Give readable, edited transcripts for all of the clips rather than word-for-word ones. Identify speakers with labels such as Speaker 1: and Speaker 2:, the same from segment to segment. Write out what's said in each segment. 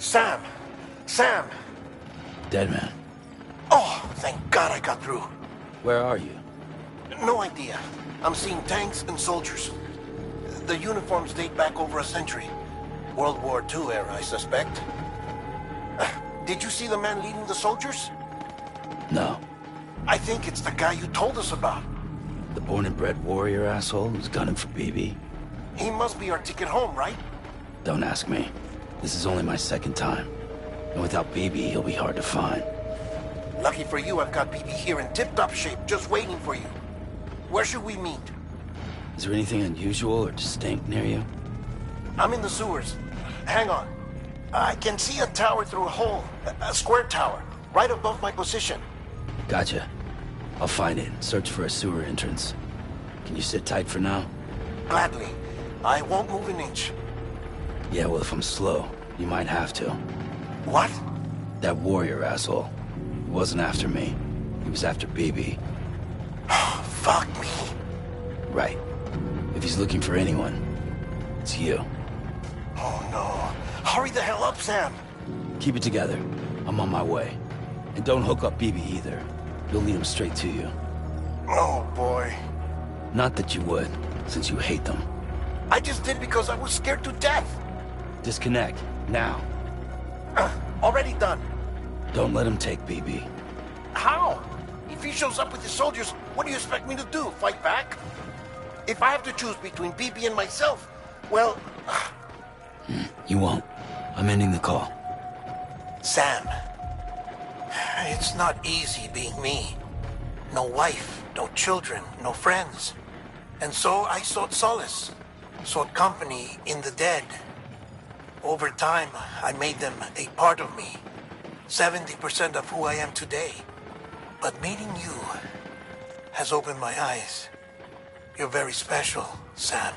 Speaker 1: Sam! Sam!
Speaker 2: Dead man.
Speaker 1: Oh, thank God I got through.
Speaker 2: Where are you?
Speaker 1: No idea. I'm seeing tanks and soldiers. The uniforms date back over a century. World War II era, I suspect. Did you see the man leading the soldiers?
Speaker 2: No.
Speaker 1: I think it's the guy you told us about.
Speaker 2: The born and bred warrior asshole who's gunning for BB?
Speaker 1: He must be our ticket home, right?
Speaker 2: Don't ask me. This is only my second time. And without BB, he'll be hard to find.
Speaker 1: Lucky for you, I've got BB here in tip-top shape, just waiting for you. Where should we meet?
Speaker 2: Is there anything unusual or distinct near you?
Speaker 1: I'm in the sewers. Hang on. I can see a tower through a hole. A square tower, right above my position.
Speaker 2: Gotcha. I'll find it. Search for a sewer entrance. Can you sit tight for now?
Speaker 1: Gladly. I won't move an inch.
Speaker 2: Yeah, well, if I'm slow, you might have to.
Speaker 1: What?
Speaker 2: That warrior asshole. He wasn't after me. He was after BB.
Speaker 1: Fuck me.
Speaker 2: Right. If he's looking for anyone, it's you.
Speaker 1: Oh no. Hurry the hell up, Sam.
Speaker 2: Keep it together. I'm on my way. And don't hook up BB either. You'll lead him straight to you.
Speaker 1: Oh boy.
Speaker 2: Not that you would, since you hate them.
Speaker 1: I just did because I was scared to death.
Speaker 2: Disconnect, now.
Speaker 1: Already done.
Speaker 2: Don't let him take BB.
Speaker 1: How? If he shows up with his soldiers, what do you expect me to do? Fight back? If I have to choose between BB and myself, well...
Speaker 2: You won't. I'm ending the call.
Speaker 1: Sam, it's not easy being me. No wife, no children, no friends. And so I sought solace, sought company in the dead. Over time, I made them a part of me. 70% of who I am today. But meeting you has opened my eyes. You're very special, Sam.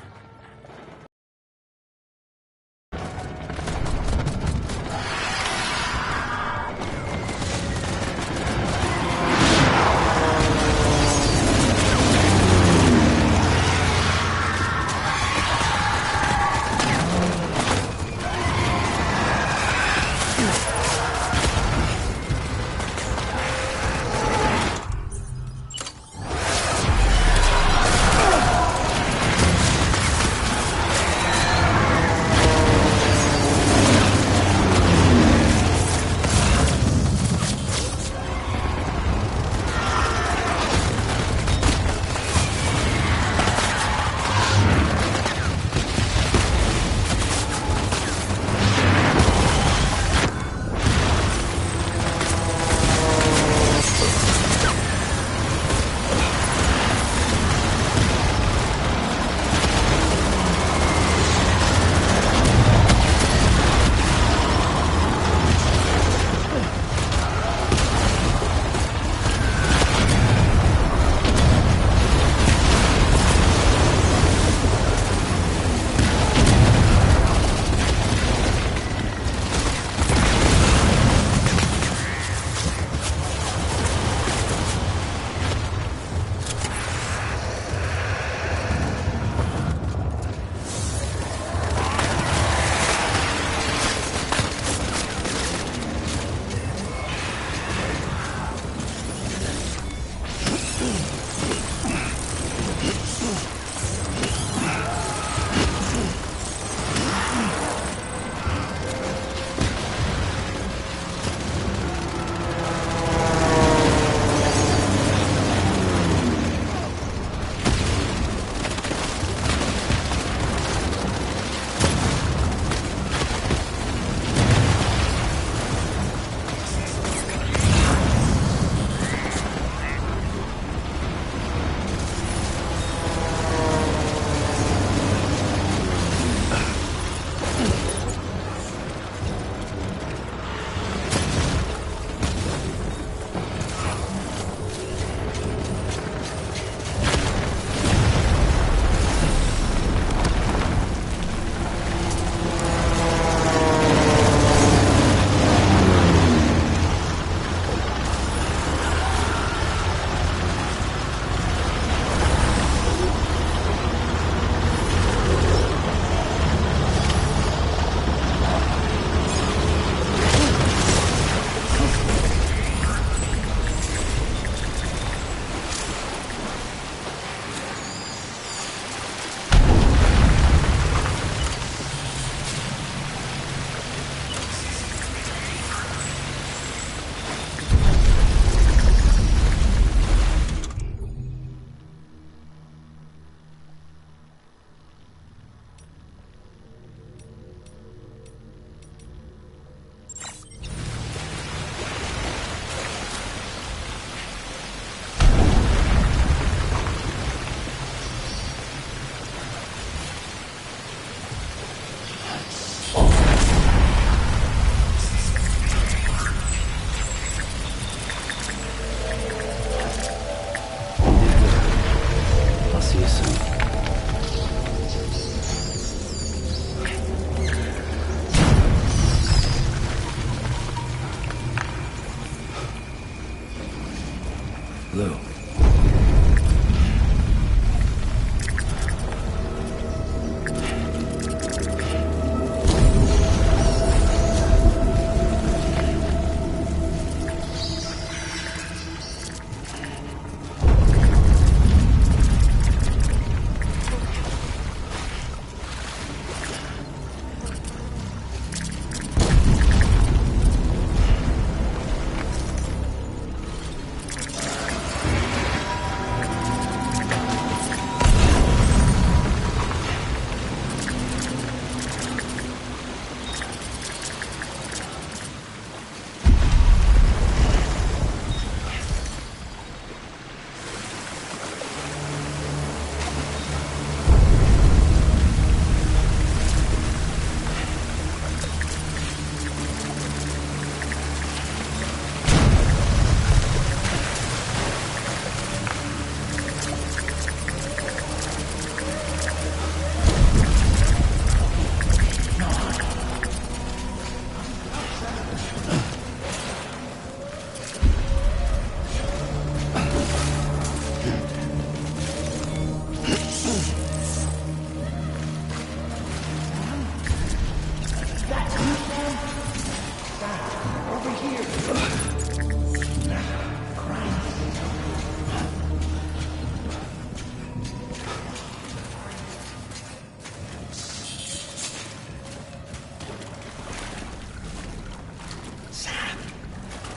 Speaker 2: Lou.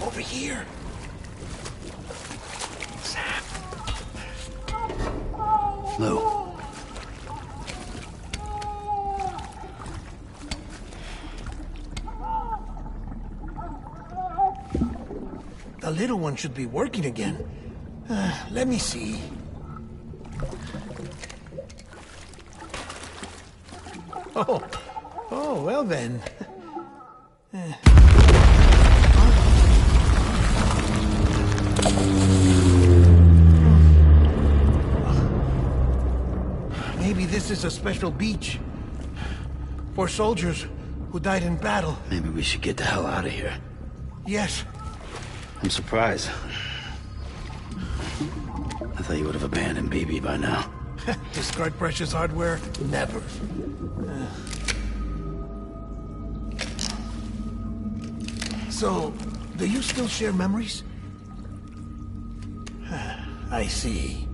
Speaker 1: Over here. Sam.
Speaker 2: Lou.
Speaker 1: The little one should be working again. Let me see. Oh, well then. Maybe this is a special beach for soldiers who died in battle.
Speaker 2: Maybe we should get the hell out of here.
Speaker 1: Yes.
Speaker 2: I'm surprised. I thought you would have abandoned BB by now.
Speaker 1: Discard precious hardware? Never. So, do you still share memories? I see.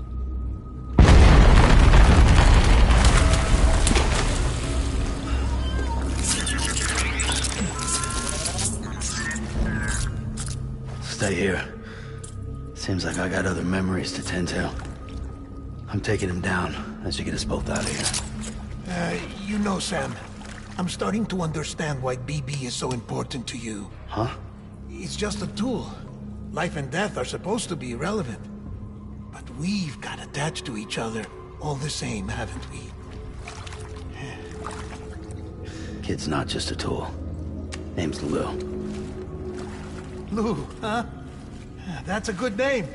Speaker 2: Stay here. Seems like I got other memories to tend to. I'm taking him down. That should get us both out of here.
Speaker 1: You know, Sam, I'm starting to understand why BB is so important to you.
Speaker 2: Huh?
Speaker 1: It's just a tool. Life and death are supposed to be irrelevant. But we've got attached to each other all the same, haven't we?
Speaker 2: Kid's not just a tool. Name's Lou.
Speaker 1: Lou, huh? That's a good name.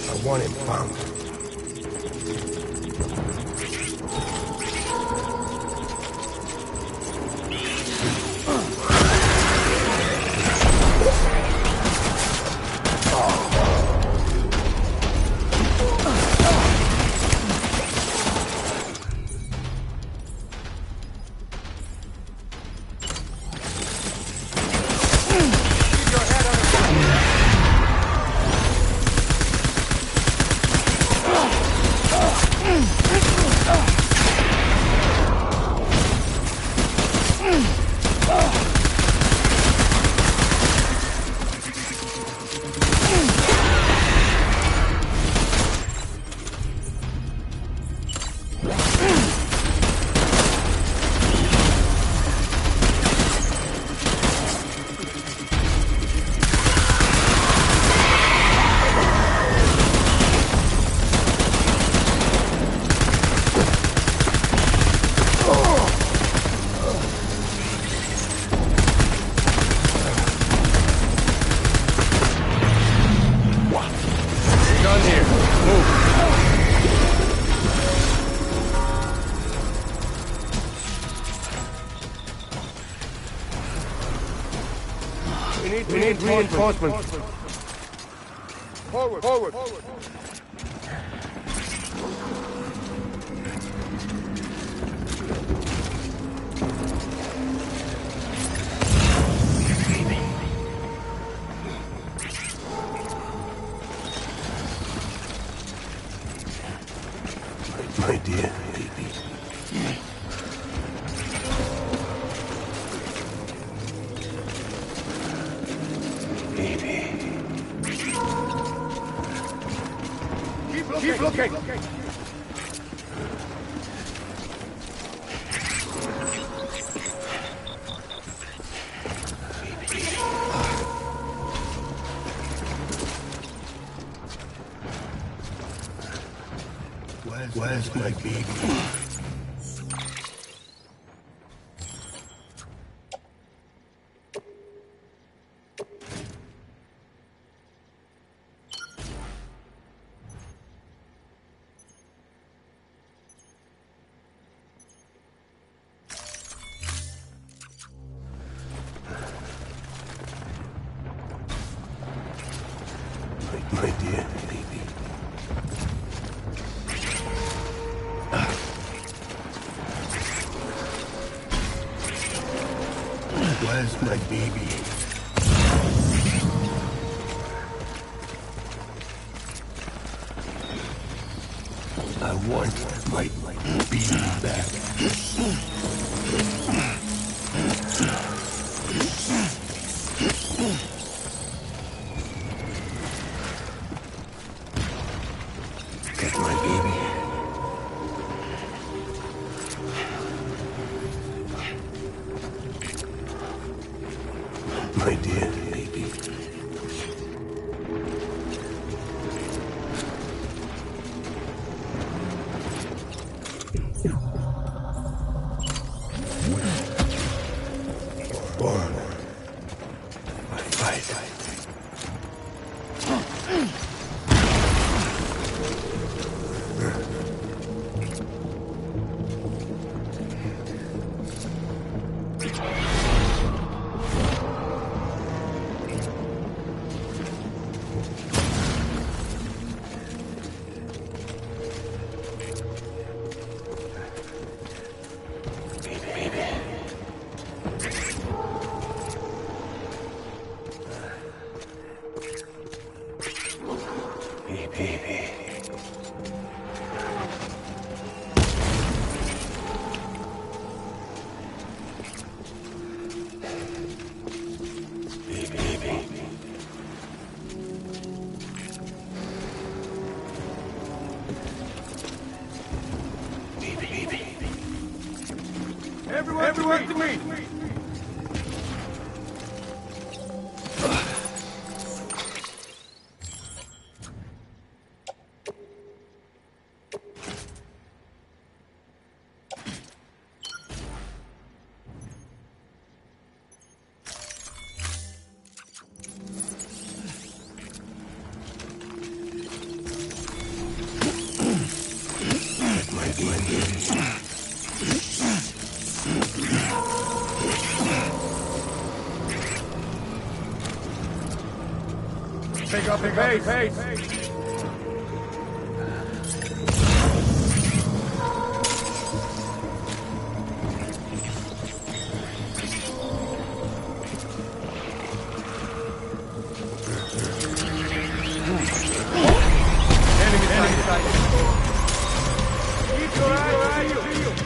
Speaker 3: I want him found. We need reinforcements. Forward, forward. My dear baby. Keep looking! Where's my baby? My dear baby. Where's my baby? I want my baby back. Get my baby. My dear baby. Born. Fight. Everyone to me! Pick up the pace. Enemy sighted. Keep your eyes peeled.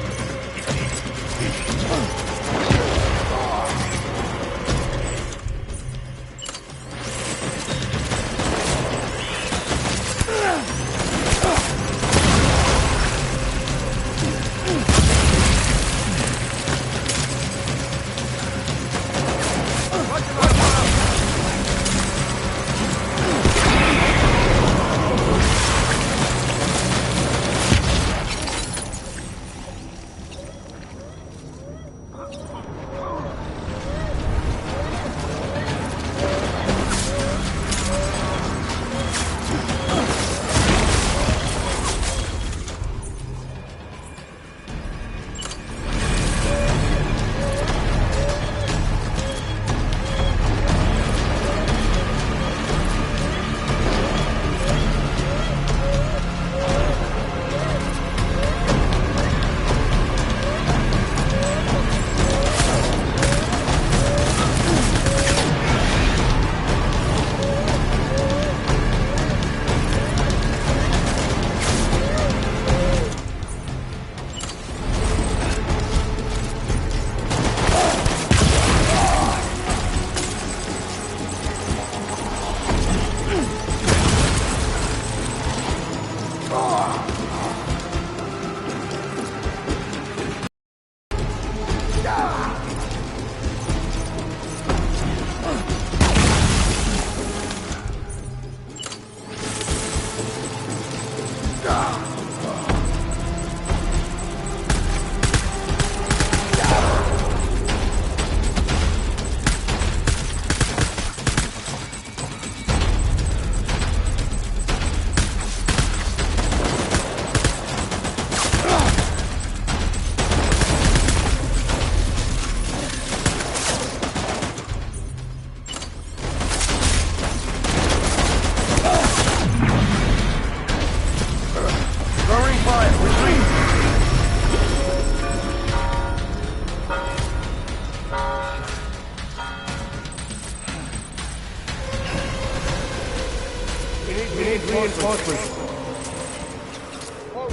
Speaker 3: We need reinforcements.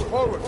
Speaker 3: Forward.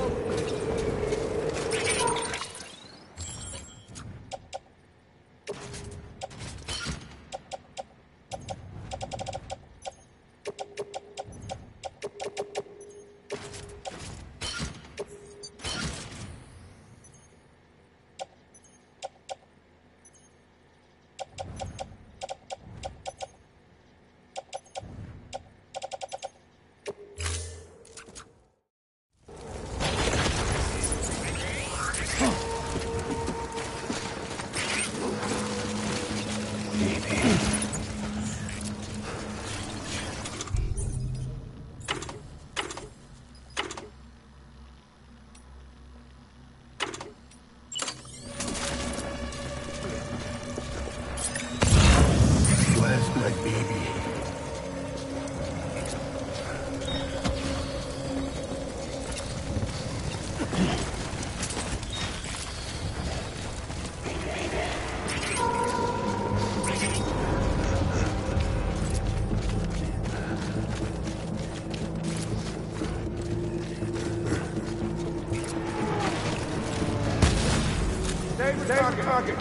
Speaker 3: Target.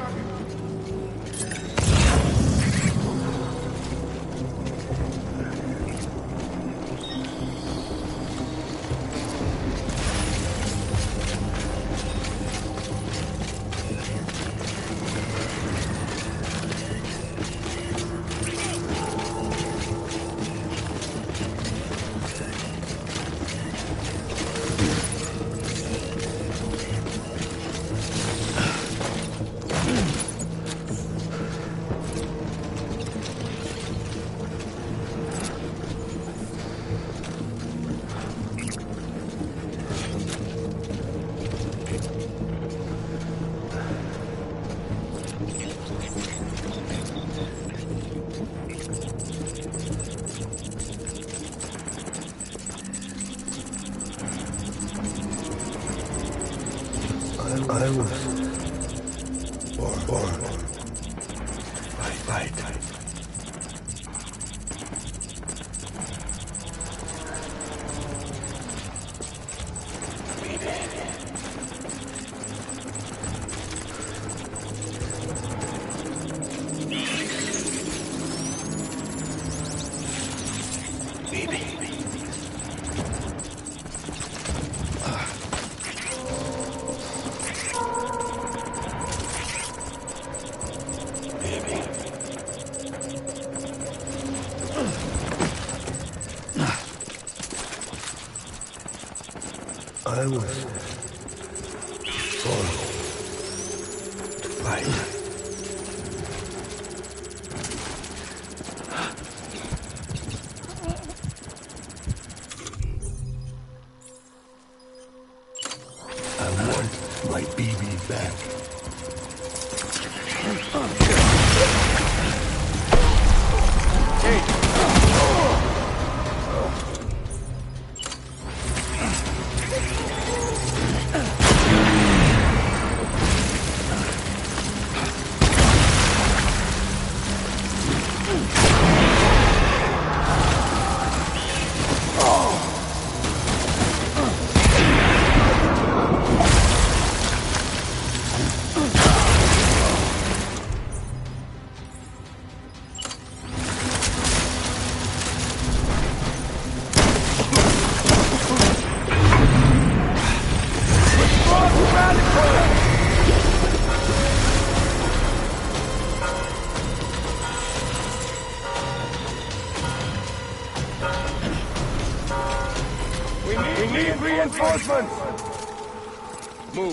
Speaker 2: I was born. Fight. I was born to fight. I want my baby back.
Speaker 3: We need reinforcements! Move!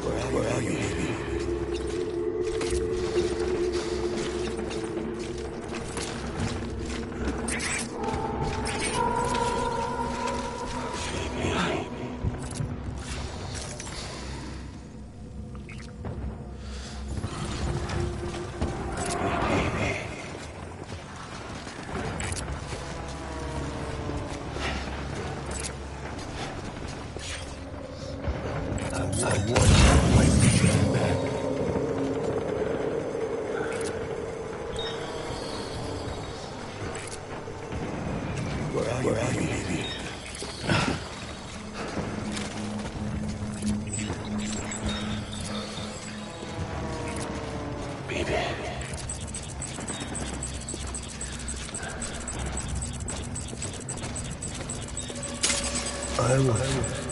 Speaker 3: Where are you, baby? I want my baby back. Where are you, baby? Baby. I was born.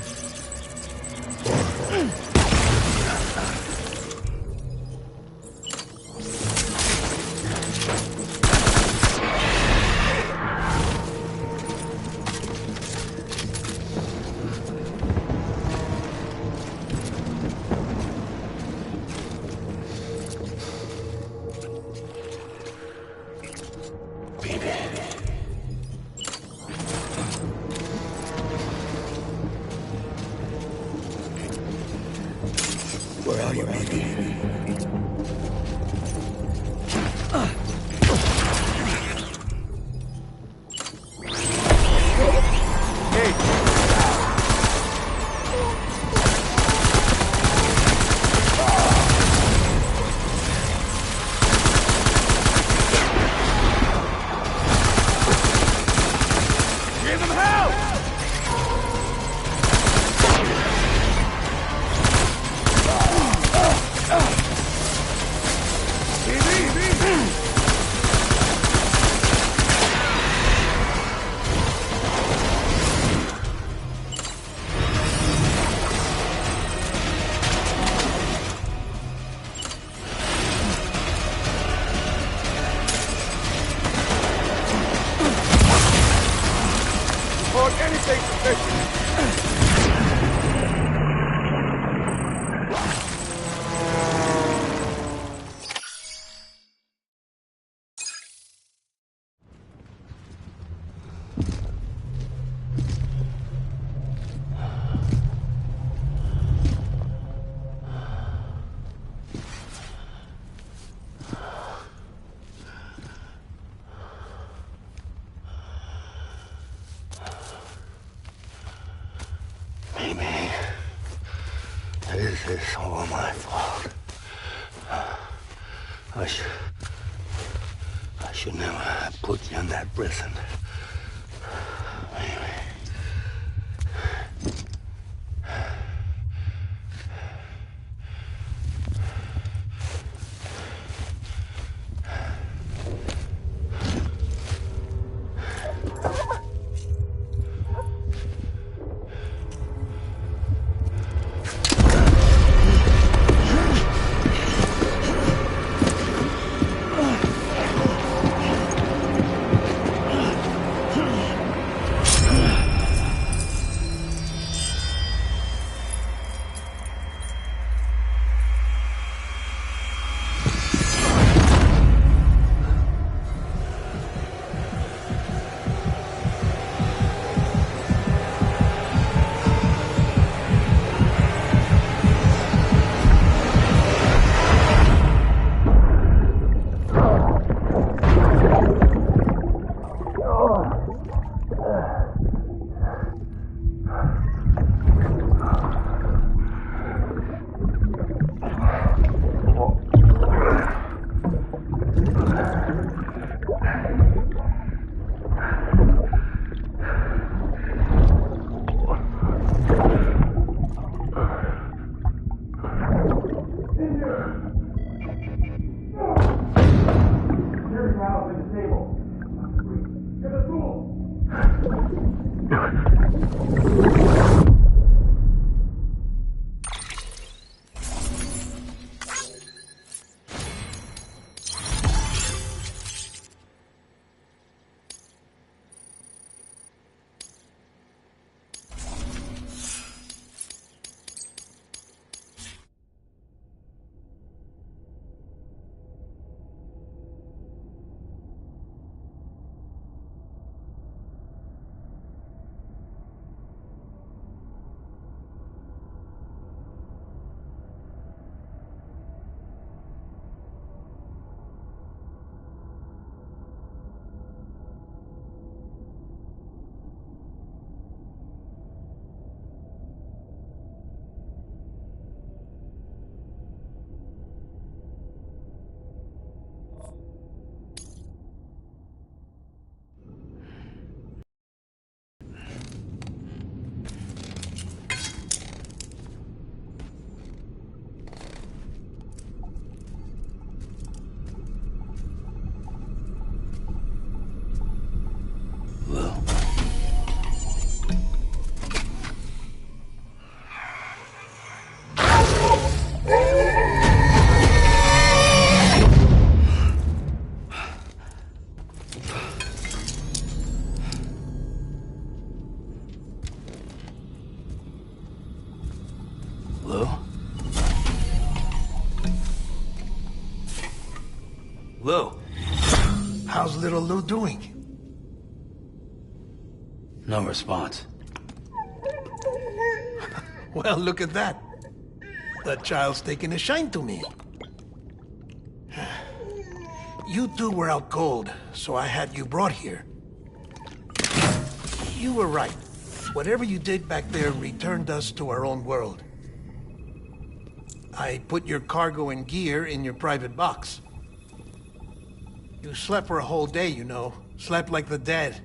Speaker 3: Maybe this is all my fault. I should never have put you in that prison. Maybe.
Speaker 2: Lou? Lou?
Speaker 1: How's little Lou doing?
Speaker 2: No response.
Speaker 1: Well, look at that. That child's taking a shine to me. You two were out cold, so I had you brought here. You were right. Whatever you did back there returned us to our own world. I put your cargo and gear in your private box. You slept for a whole day, you know. Slept like the dead.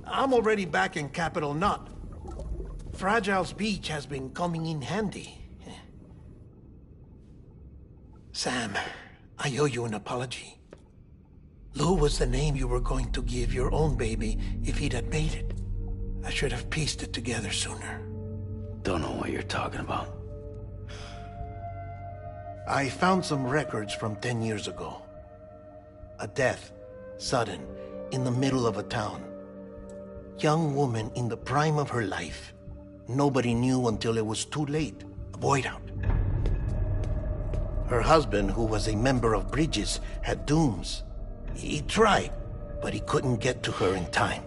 Speaker 1: I'm already back in Capital Knot. Fragile's beach has been coming in handy. Sam, I owe you an apology. Lou was the name you were going to give your own baby if he'd had made it. I should have pieced it together sooner.
Speaker 2: Don't know what you're talking about.
Speaker 1: I found some records from 10 years ago. A death, sudden, in the middle of a town. Young woman in the prime of her life. Nobody knew until it was too late. A void out. Her husband, who was a member of Bridges, had dooms. He tried, but he couldn't get to her in time.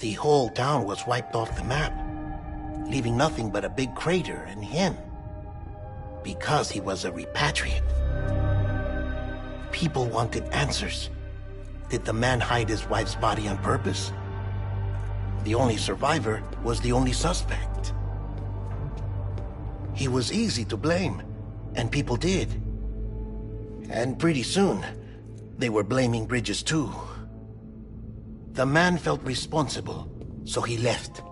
Speaker 1: The whole town was wiped off the map, leaving nothing but a big crater and him. Because he was a repatriate. People wanted answers. Did the man hide his wife's body on purpose? The only survivor was the only suspect. He was easy to blame, and people did. And pretty soon, they were blaming Bridges too. The man felt responsible, so he left.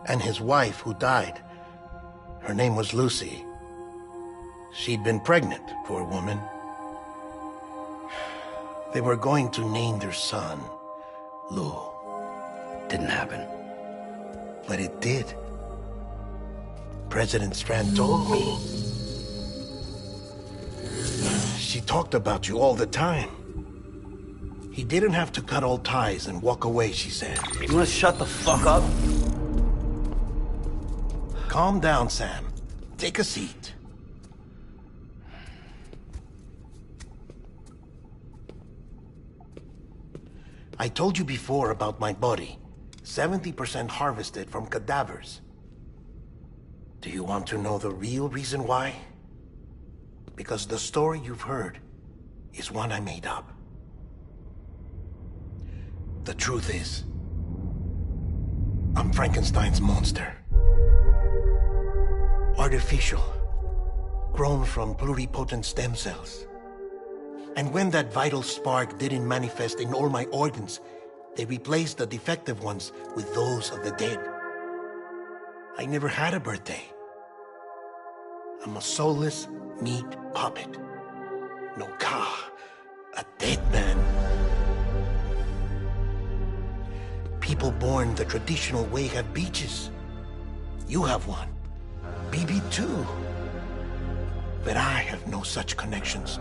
Speaker 1: And his wife, who died, her name was Lucy. She'd been pregnant, poor woman. They were going to name their son Lou.
Speaker 2: Didn't happen.
Speaker 1: But it did. President Strand told me. She talked about you all the time. He didn't have to cut all ties and walk away, she said.
Speaker 2: You wanna shut the fuck up?
Speaker 1: Calm down, Sam. Take a seat. I told you before about my body. 70% harvested from cadavers. Do you want to know the real reason why? Because the story you've heard is one I made up. The truth is, I'm Frankenstein's monster. Artificial, grown from pluripotent stem cells. And when that vital spark didn't manifest in all my organs, they replaced the defective ones with those of the dead. I never had a birthday. I'm a soulless meat puppet. No car, a dead man. People born the traditional way have beaches. You have one. BB too. But I have no such connections.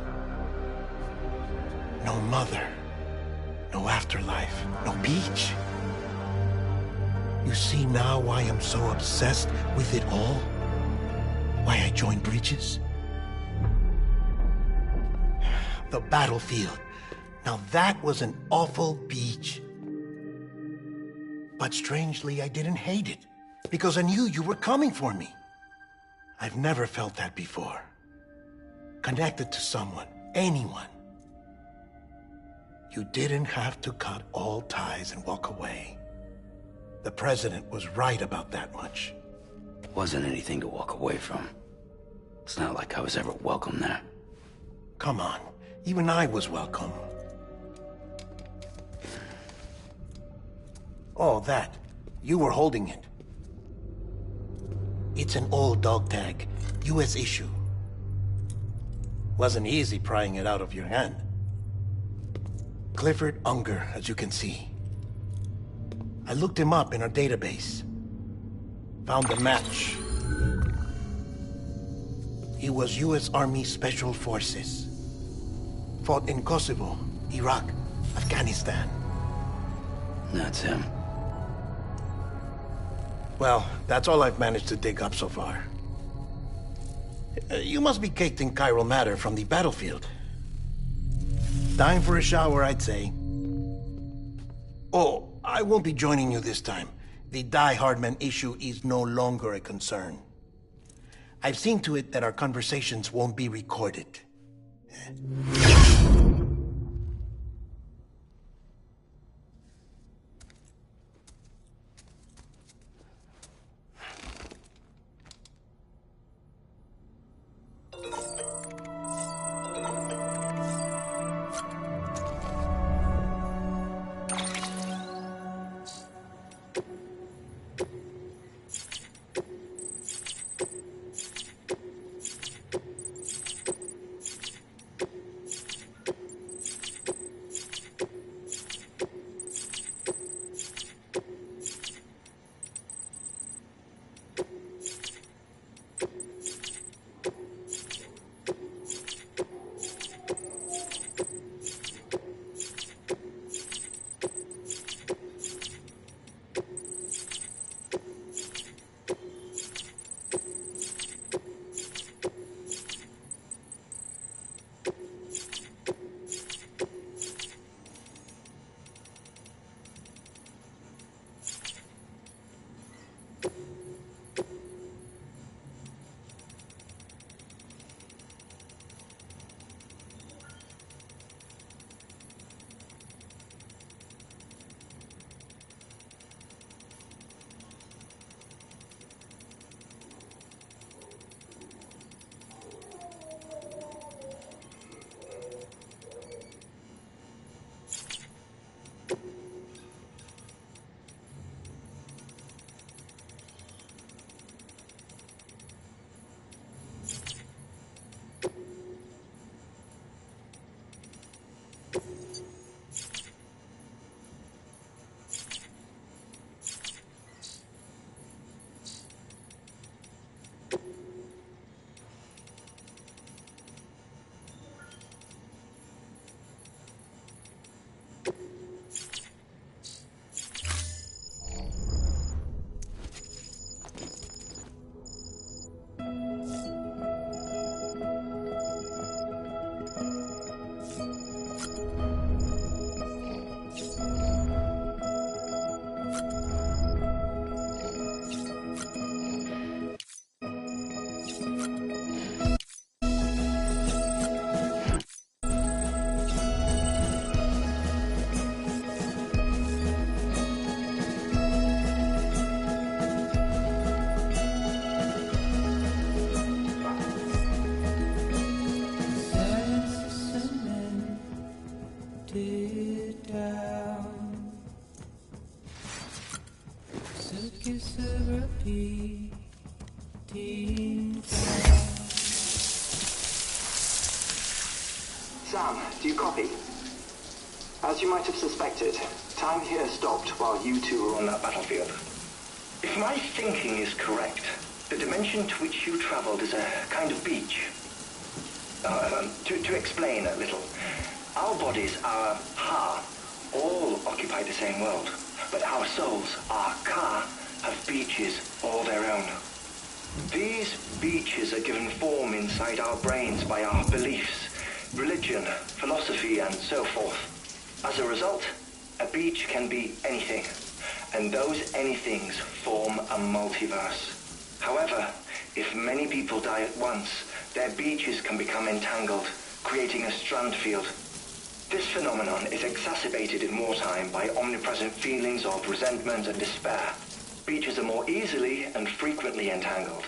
Speaker 1: No mother, no afterlife, no beach. You see now why I'm so obsessed with it all? Why I joined Bridges? The battlefield. Now that was an awful beach. But strangely, I didn't hate it, because I knew you were coming for me. I've never felt that before. Connected to someone, anyone. You didn't have to cut all ties and walk away. The president was right about that much.
Speaker 2: Wasn't anything to walk away from. It's not like I was ever welcome there.
Speaker 1: Come on, even I was welcome. Oh, that. You were holding it. It's an old dog tag, US issue. Wasn't easy prying it out of your hand. Clifford Unger, as you can see. I looked him up in our database. Found a match. He was US Army Special Forces. Fought in Kosovo, Iraq, Afghanistan.
Speaker 2: That's him.
Speaker 1: Well, that's all I've managed to dig up so far. You must be caked in chiral matter from the battlefield. Time for a shower, I'd say. Oh, I won't be joining you this time. The Die Hardman issue is no longer a concern. I've seen to it that our conversations won't be recorded.
Speaker 4: Sam, do you copy? As you might have suspected, time here stopped while you two were on that battlefield. If my thinking is correct, the dimension to which you traveled is a kind of beach. To explain a little, our bodies, our Ha, all occupy the same world, but our souls, our Ka, have beaches all their own. These beaches are given form inside our brains by our beliefs, religion, philosophy, and so forth. As a result, a beach can be anything, and those anythings form a multiverse. However, if many people die at once, their beaches can become entangled, creating a strand field. This phenomenon is exacerbated in wartime by omnipresent feelings of resentment and despair. Beaches are more easily and frequently entangled.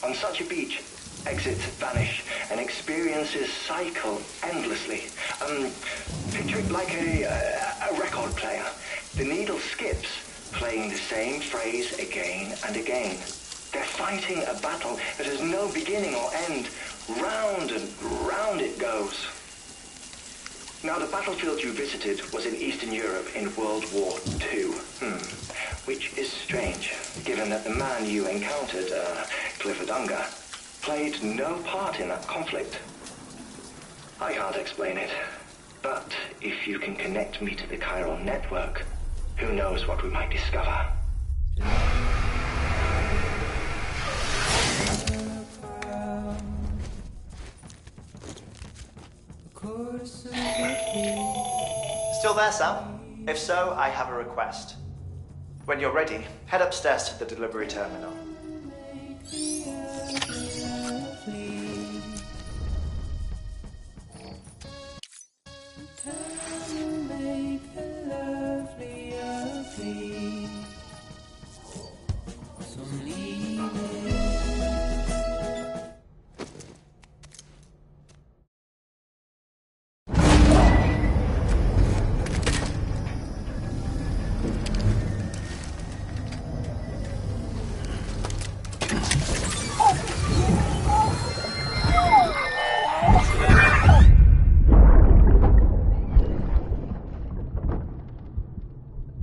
Speaker 4: On such a beach, exits vanish and experiences cycle endlessly. Picture it like a record player. The needle skips, playing the same phrase again and again. They're fighting a battle that has no beginning or end. Round and round it goes. Now, the battlefield you visited was in Eastern Europe in World War II. Which is strange, given that the man you encountered, Clifford Unger, played no part in that conflict. I can't explain it, but if you can connect me to the chiral network, who knows what we might discover.
Speaker 5: Still there, Sam? If so, I have a request. When you're ready, head upstairs to the delivery terminal.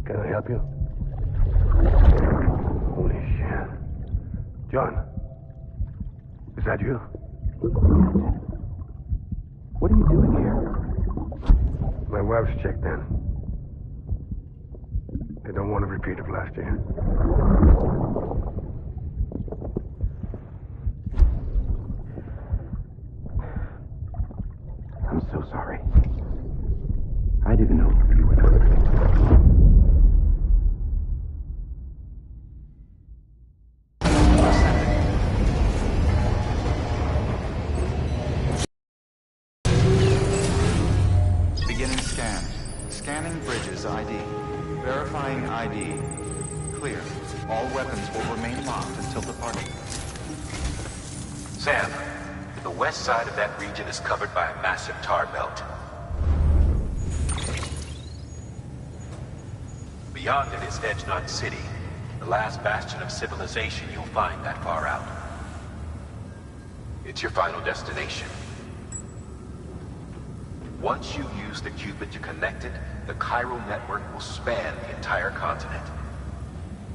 Speaker 3: Can I help you? Holy shit. John, is that you? What are you doing here? My wife's checked in. They don't want a repeat of last year.
Speaker 6: I'm so sorry. I didn't know you were coming.
Speaker 7: Beginning scan. Scanning bridges ID. Verifying ID. Clear. All weapons will remain locked until departure.
Speaker 8: Sam, the west side of that region is covered by a massive tar belt. Beyond it is Edgenut City, the last bastion of civilization you'll find that far out. It's your final destination. Once you use the qubit to connect it, the chiral network will span the entire continent.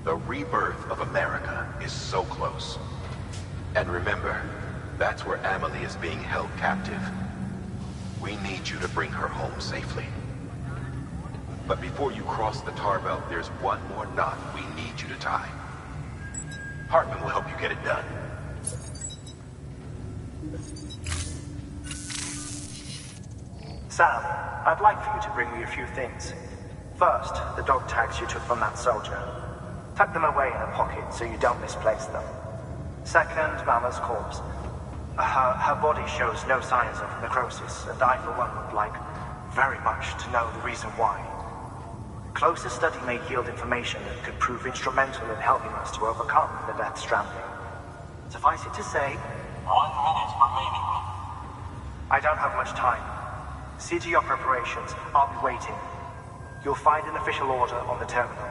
Speaker 8: The rebirth of America is so close. And remember, that's where Amelie is being held captive. We need you to bring her home safely. But before you cross the tar belt, there's one more knot we need you to tie. Hartman will help you get it done.
Speaker 4: Sam, I'd like for you to bring me a few things. First, the dog tags you took from that soldier. Tuck them away in a pocket so you don't misplace them. Second, Mama's corpse. Her body shows no signs of necrosis, and I, for one, would like very much to know the reason why. Closer study may yield information that could prove instrumental in helping us to overcome the Death Stranding. Suffice it to say, 1 minute remaining. I don't have much time. See to your preparations. I'll be waiting. You'll find an official order on the terminal.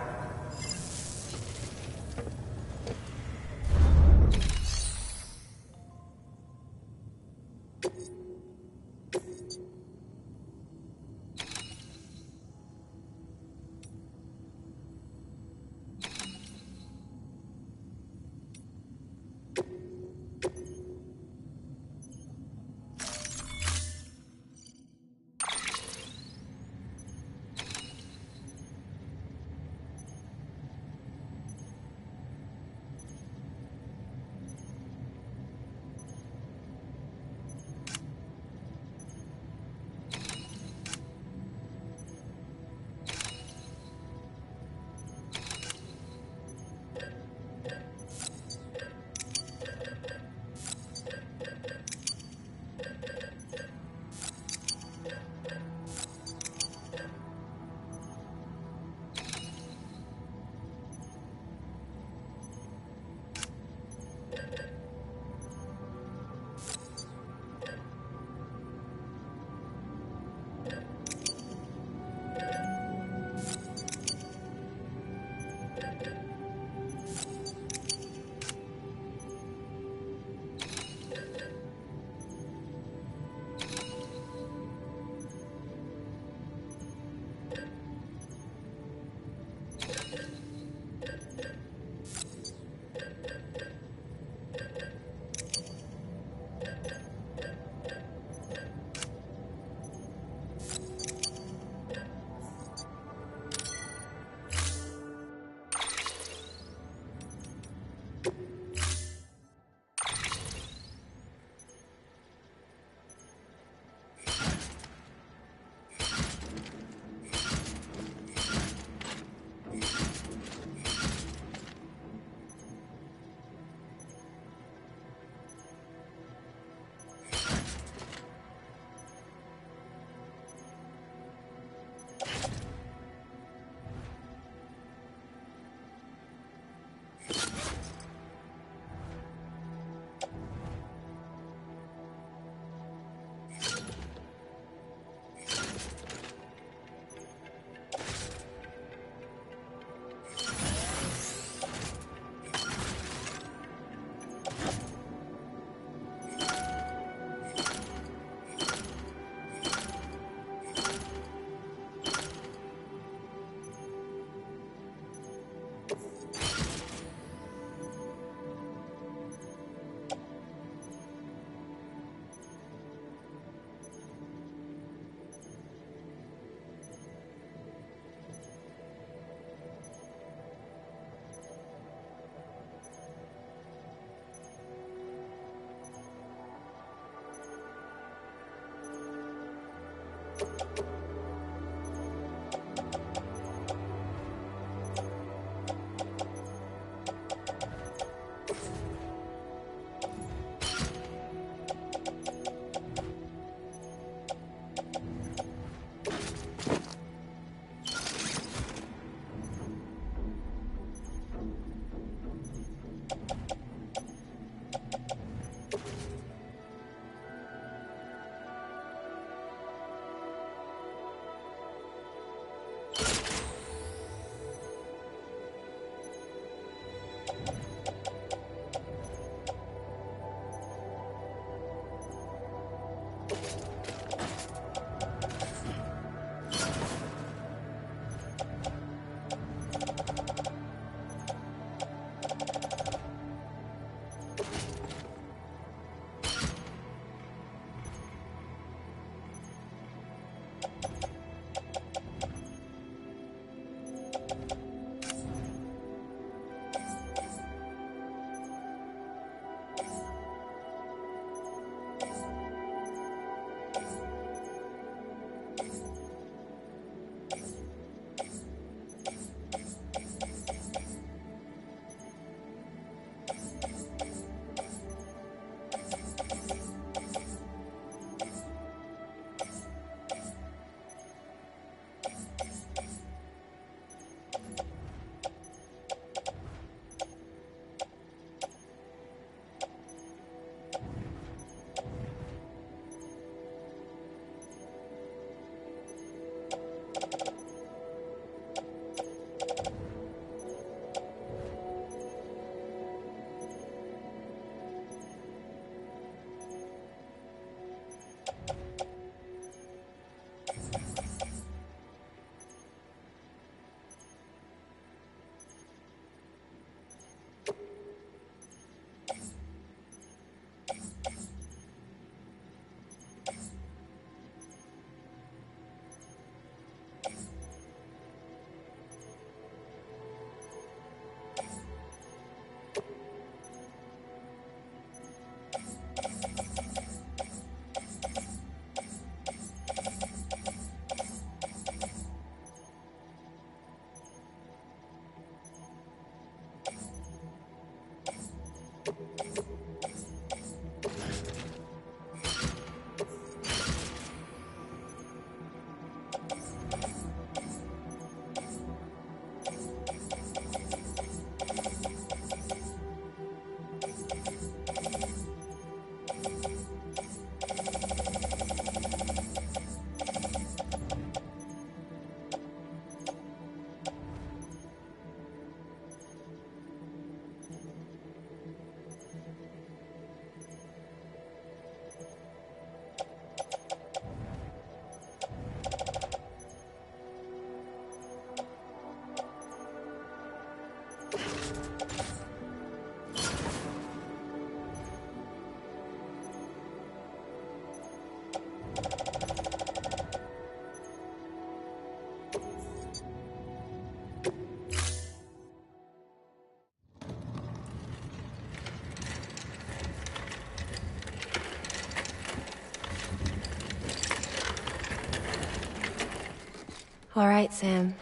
Speaker 9: All right, Sam.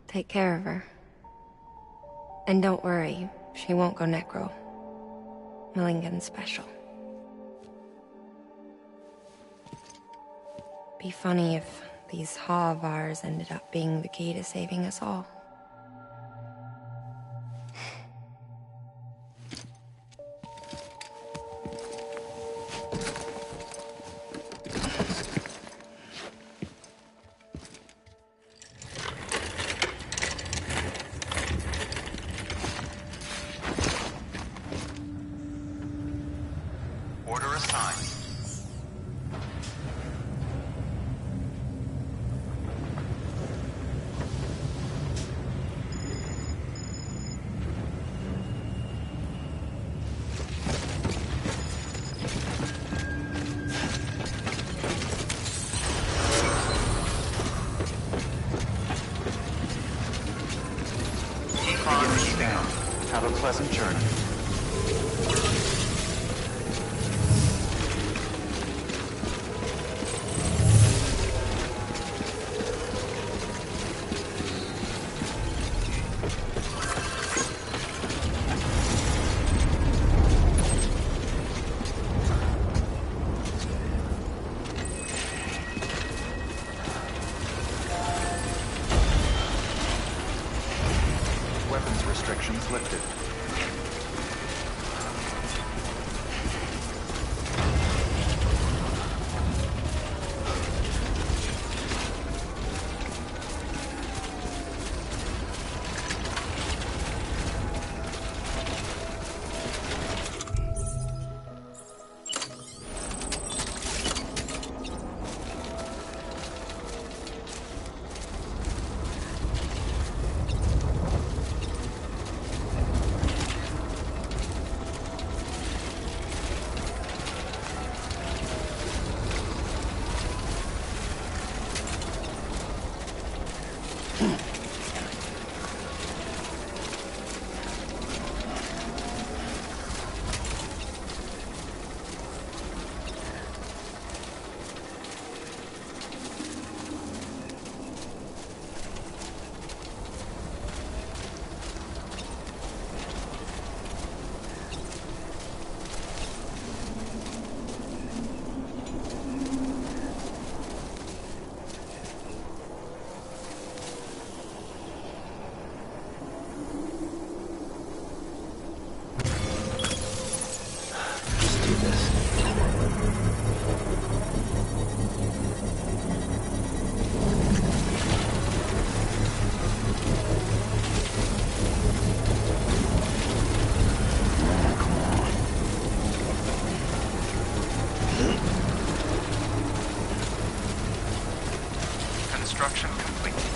Speaker 9: Take care of her. And don't worry, she won't go necro. Millingen's special. Be funny if these Ha of ours ended up being the key to saving us all.
Speaker 7: Order assigned. lifted. Construction complete.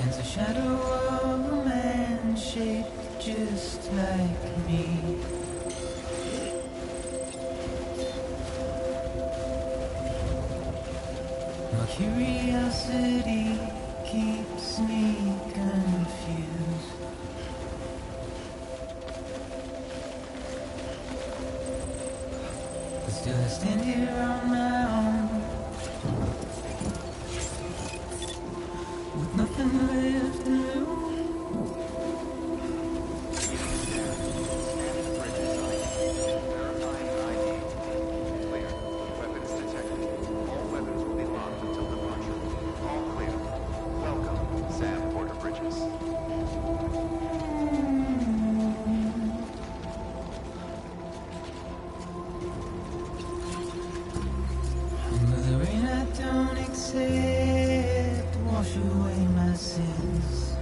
Speaker 10: stands a shadow of a man shaped just like me. My curiosity keeps me confused. But still I stand here on my own, with nothing left to lose. Don't accept, wash away my sins.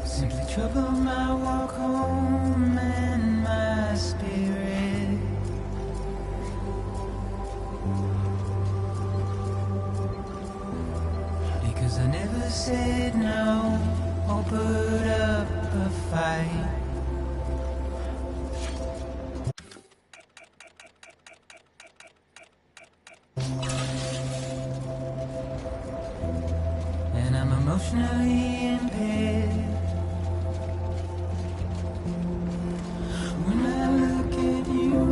Speaker 10: Simply trouble my walk home and my spirit. Because I never said no or put up a fight. And I'm emotionally impaired. When I look at you,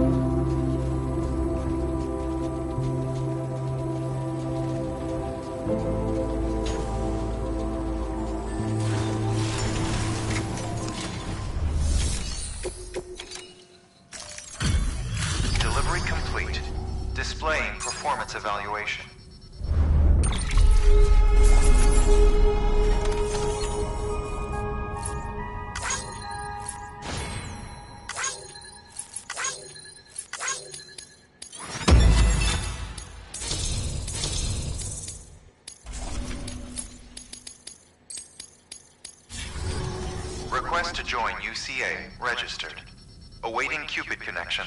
Speaker 7: Delivery complete. Displaying performance evaluation. Request to join UCA. Registered. Awaiting Cupid connection.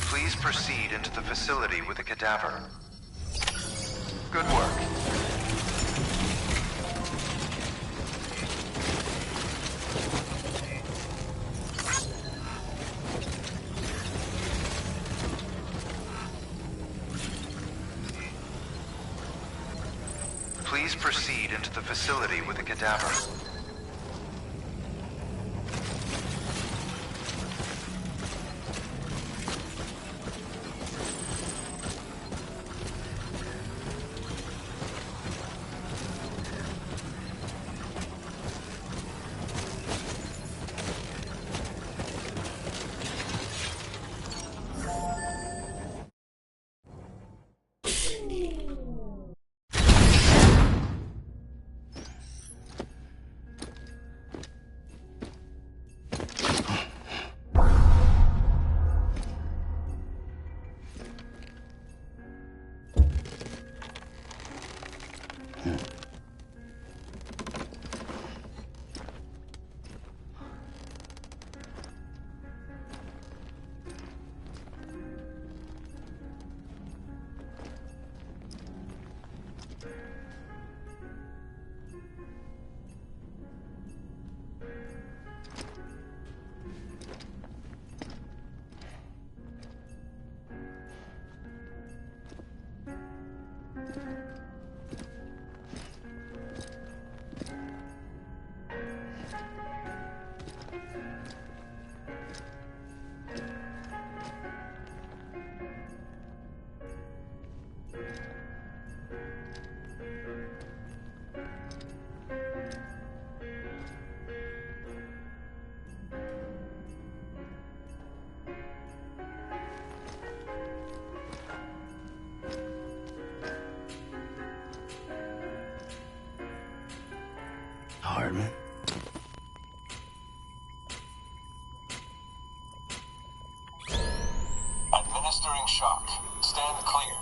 Speaker 7: Please proceed into the facility with the cadaver. Good work. Please proceed into the facility with the cadaver.
Speaker 11: shock. Stand clear.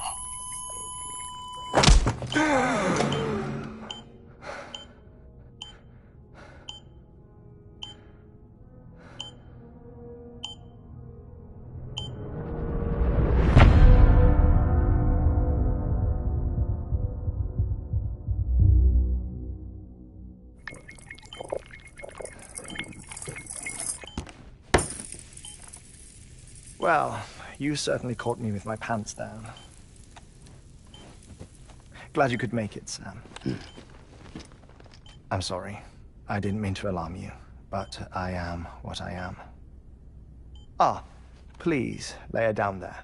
Speaker 5: Well, you certainly caught me with my pants down. Glad you could make it, Sam. I'm sorry. I didn't mean to alarm you, but I am what I am. Ah, please, lay her down there.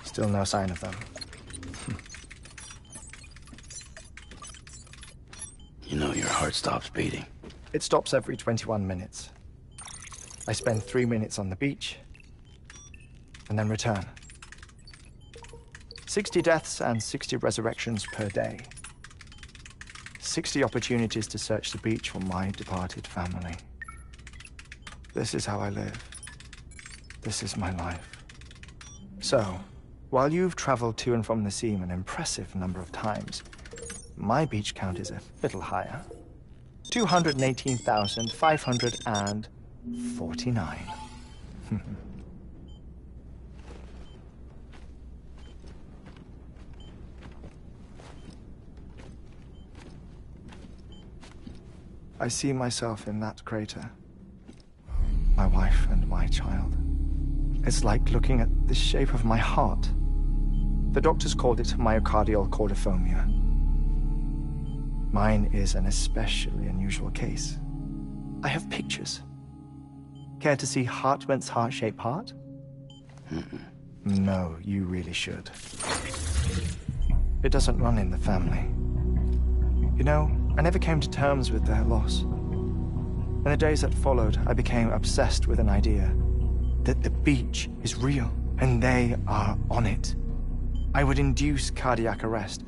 Speaker 5: Still no sign of them.
Speaker 2: You know your heart stops beating.
Speaker 5: It stops every 21 minutes. I spend 3 minutes on the beach, and then return. 60 deaths and 60 resurrections per day. 60 opportunities to search the beach for my departed family. This is how I live. This is my life. So, while you've traveled to and from the seam an impressive number of times, my beach count is a little higher. 218,549. I see myself in that crater. My wife and my child. It's like looking at the shape of my heart. The doctors called it myocardial cordiformia. Mine is an especially unusual case. I have pictures. Care to see Hartman's heart-shaped heart? No, you really should. It doesn't run in the family. You know, I never came to terms with their loss. In the days that followed, I became obsessed with an idea that the beach is real and they are on it. I would induce cardiac arrest,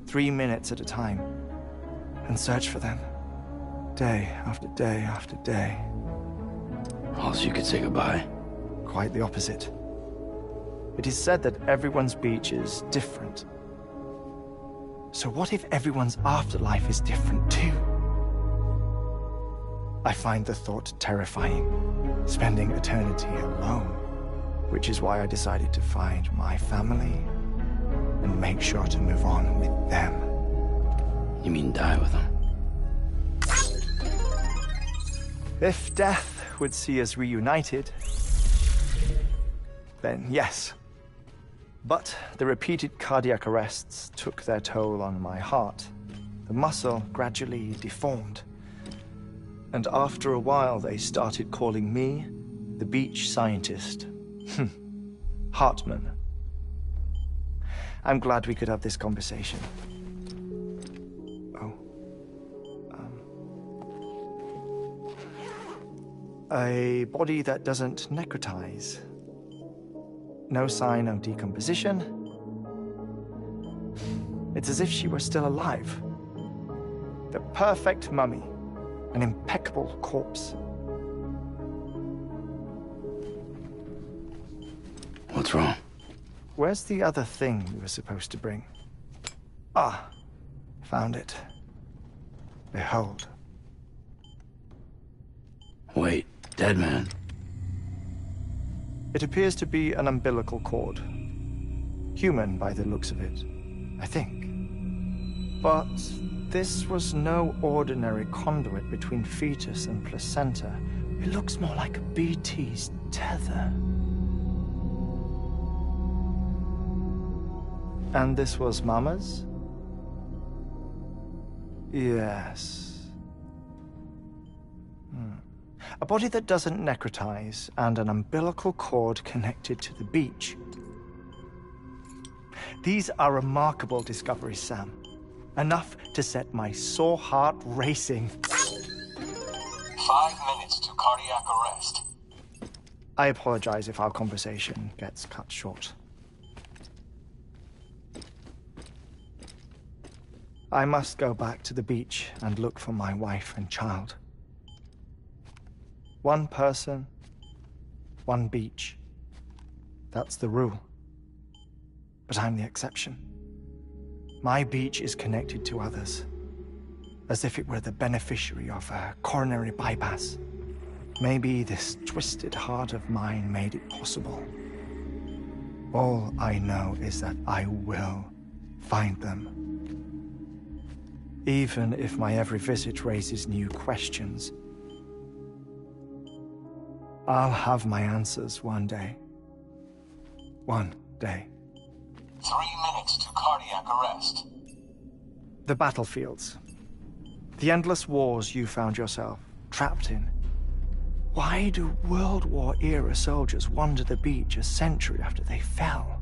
Speaker 5: 3 minutes at a time, and search for them, day after day after day.
Speaker 2: Also, you could say goodbye.
Speaker 5: Quite the opposite. It is said that everyone's beach is different. So what if everyone's afterlife is different too? I find the thought terrifying, spending eternity alone, which is why I decided to find my family and make sure to move on with them.
Speaker 2: You mean die with them?
Speaker 5: If death would see us reunited, then yes. But the repeated cardiac arrests took their toll on my heart. The muscle gradually deformed. And after a while, they started calling me the beach scientist. Hartman. I'm glad we could have this conversation. A body that doesn't necrotize. No sign of decomposition. It's as if she were still alive. The perfect mummy. An impeccable corpse.
Speaker 2: What's wrong?
Speaker 5: Where's the other thing you were supposed to bring? Ah, found it. Behold.
Speaker 2: Wait, dead man?
Speaker 5: It appears to be an umbilical cord. Human by the looks of it, I think. But this was no ordinary conduit between fetus and placenta. It looks more like a BT's tether. And this was Mama's? Yes. A body that doesn't necrotize and an umbilical cord connected to the beach. These are remarkable discoveries, Sam. Enough to set my sore heart racing.
Speaker 11: 5 minutes to cardiac arrest.
Speaker 5: I apologize if our conversation gets cut short. I must go back to the beach and look for my wife and child. One person, one beach. That's the rule. But I'm the exception. My beach is connected to others, as if it were the beneficiary of a coronary bypass. Maybe this twisted heart of mine made it possible. All I know is that I will find them. Even if my every visit raises new questions, I'll have my answers one day. One day.
Speaker 11: 3 minutes to cardiac arrest.
Speaker 5: The battlefields. The endless wars you found yourself trapped in. Why do World War-era soldiers wander the beach a century after they fell?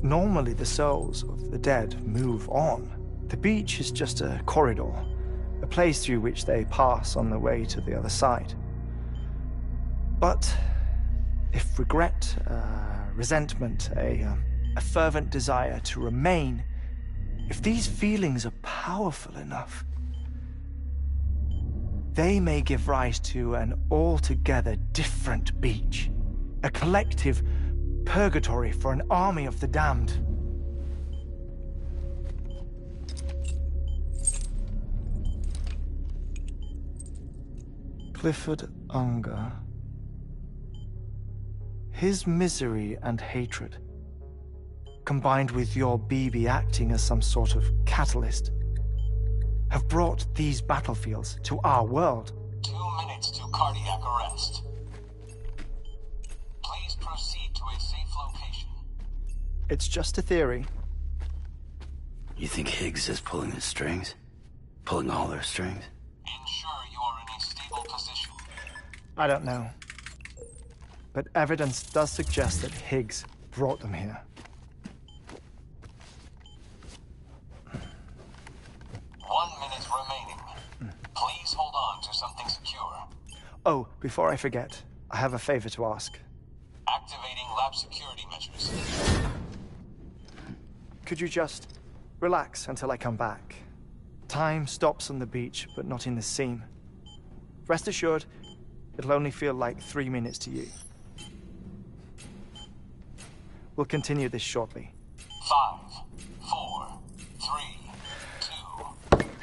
Speaker 5: Normally the souls of the dead move on. The beach is just a corridor, a place through which they pass on the way to the other side. But if regret, resentment, a fervent desire to remain, if these feelings are powerful enough, they may give rise to an altogether different beach, a collective purgatory for an army of the damned. Clifford Unger. His misery and hatred, combined with your BB acting as some sort of catalyst, have brought these battlefields to our world.
Speaker 11: 2 minutes to cardiac arrest. Please proceed to a safe location.
Speaker 5: It's just a theory.
Speaker 2: You think Higgs is pulling the strings? Pulling all their strings?
Speaker 11: Ensure you are in a stable position.
Speaker 5: I don't know. But evidence does suggest that Higgs brought them here.
Speaker 11: 1 minute remaining. Please hold on to something secure.
Speaker 5: Oh, before I forget, I have a favor to ask.
Speaker 11: Activating lab security measures.
Speaker 5: Could you just relax until I come back? Time stops on the beach, but not in the scene. Rest assured, it'll only feel like 3 minutes to you. We'll continue this shortly.
Speaker 11: 5, 4, 3, 2,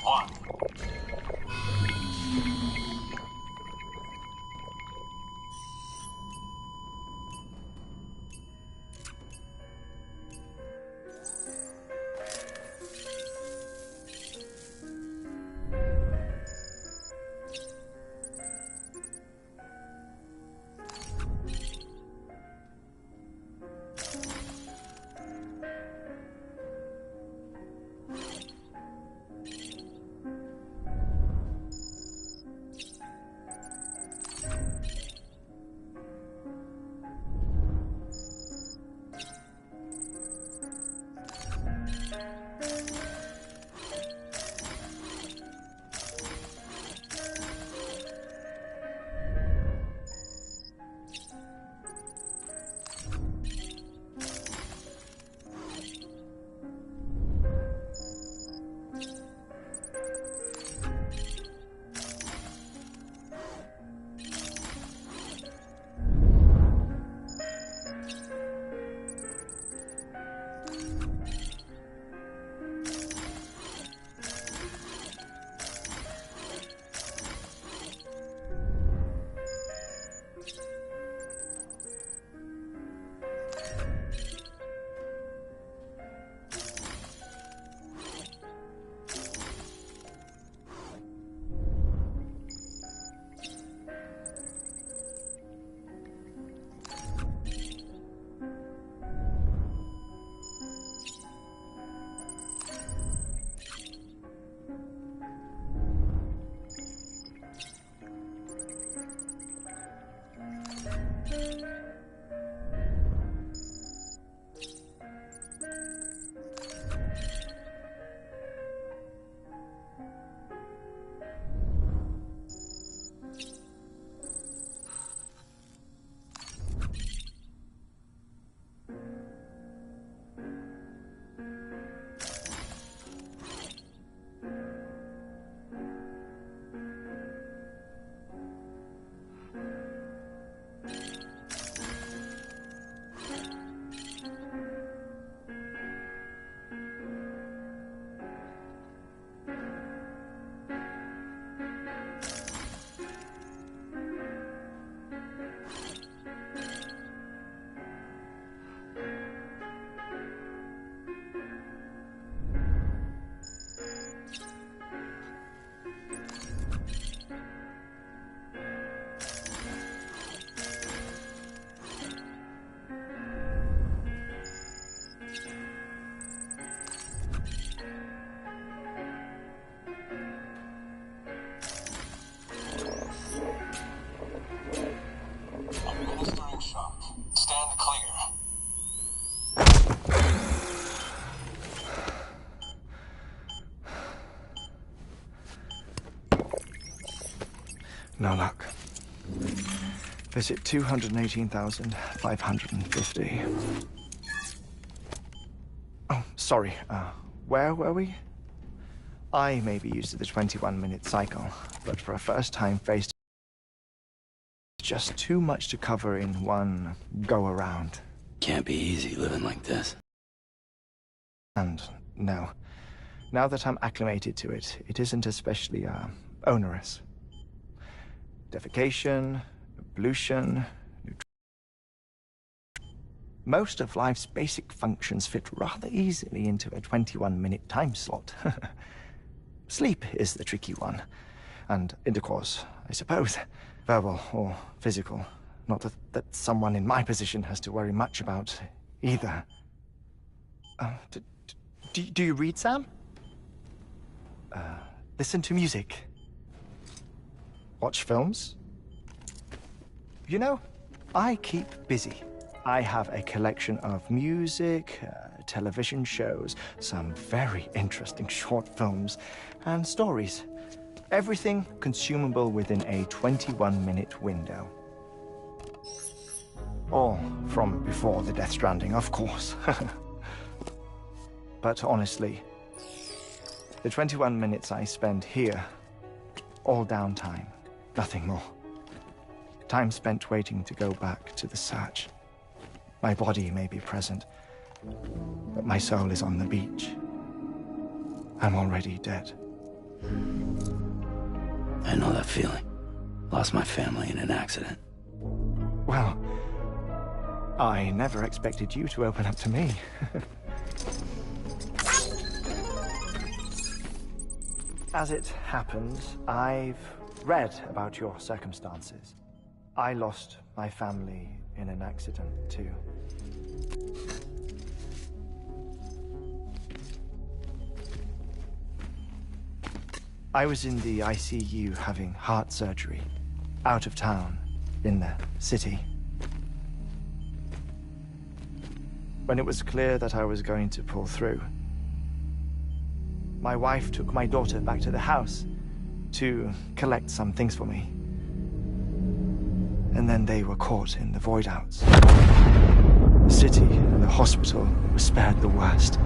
Speaker 11: 1.
Speaker 5: No luck. Visit 218,550. Oh, sorry. Where were we? I may be used to the 21-minute cycle, but for a first-time face, just too much to cover in one go-around.
Speaker 2: Can't be easy living like this.
Speaker 5: And no, now that I'm acclimated to it, it isn't especially, onerous. Defecation, pollution, most of life's basic functions fit rather easily into a 21-minute time slot. Sleep is the tricky one, and intercourse, I suppose, verbal or physical. Not that someone in my position has to worry much about either. Do you read, Sam? Listen to music. Watch films? You know, I keep busy. I have a collection of music, television shows, some very interesting short films, and stories. Everything consumable within a 21-minute window. All from before the Death Stranding, of course. But honestly, the 21 minutes I spend here, all downtime, nothing more. Time spent waiting to go back to the search. My body may be present, but my soul is on the beach. I'm already dead.
Speaker 2: I know that feeling. Lost my family in an accident.
Speaker 5: Well, I never expected you to open up to me. As it happens, I've read about your circumstances. I lost my family in an accident, too. I was in the ICU having heart surgery, out of town, in the city. When it was clear that I was going to pull through, my wife took my daughter back to the house to collect some things for me. And then they were caught in the void-outs. The city and the hospital were spared the worst.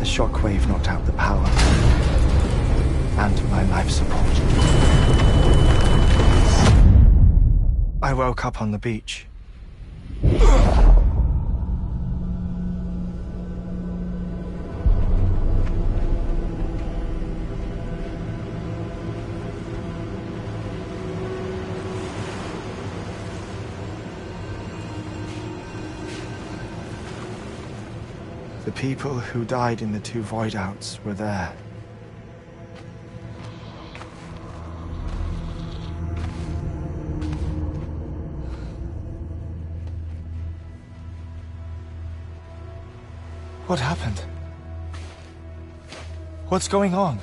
Speaker 5: shockwave knocked out the power and my life support. I woke up on the beach. The people who died in the 2 void-outs were there. What happened? What's going on?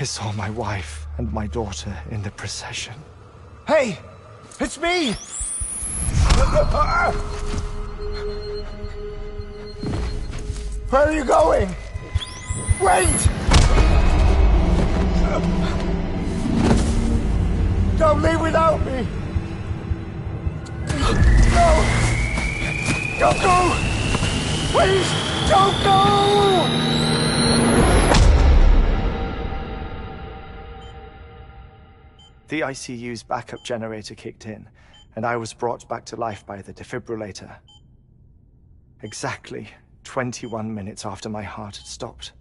Speaker 5: I saw my wife and my daughter in the procession. Hey! It's me! Where are you going? Wait! Don't leave without me! No! Don't go! Please, don't go! The ICU's backup generator kicked in, and I was brought back to life by the defibrillator. Exactly 21 minutes after my heart had stopped.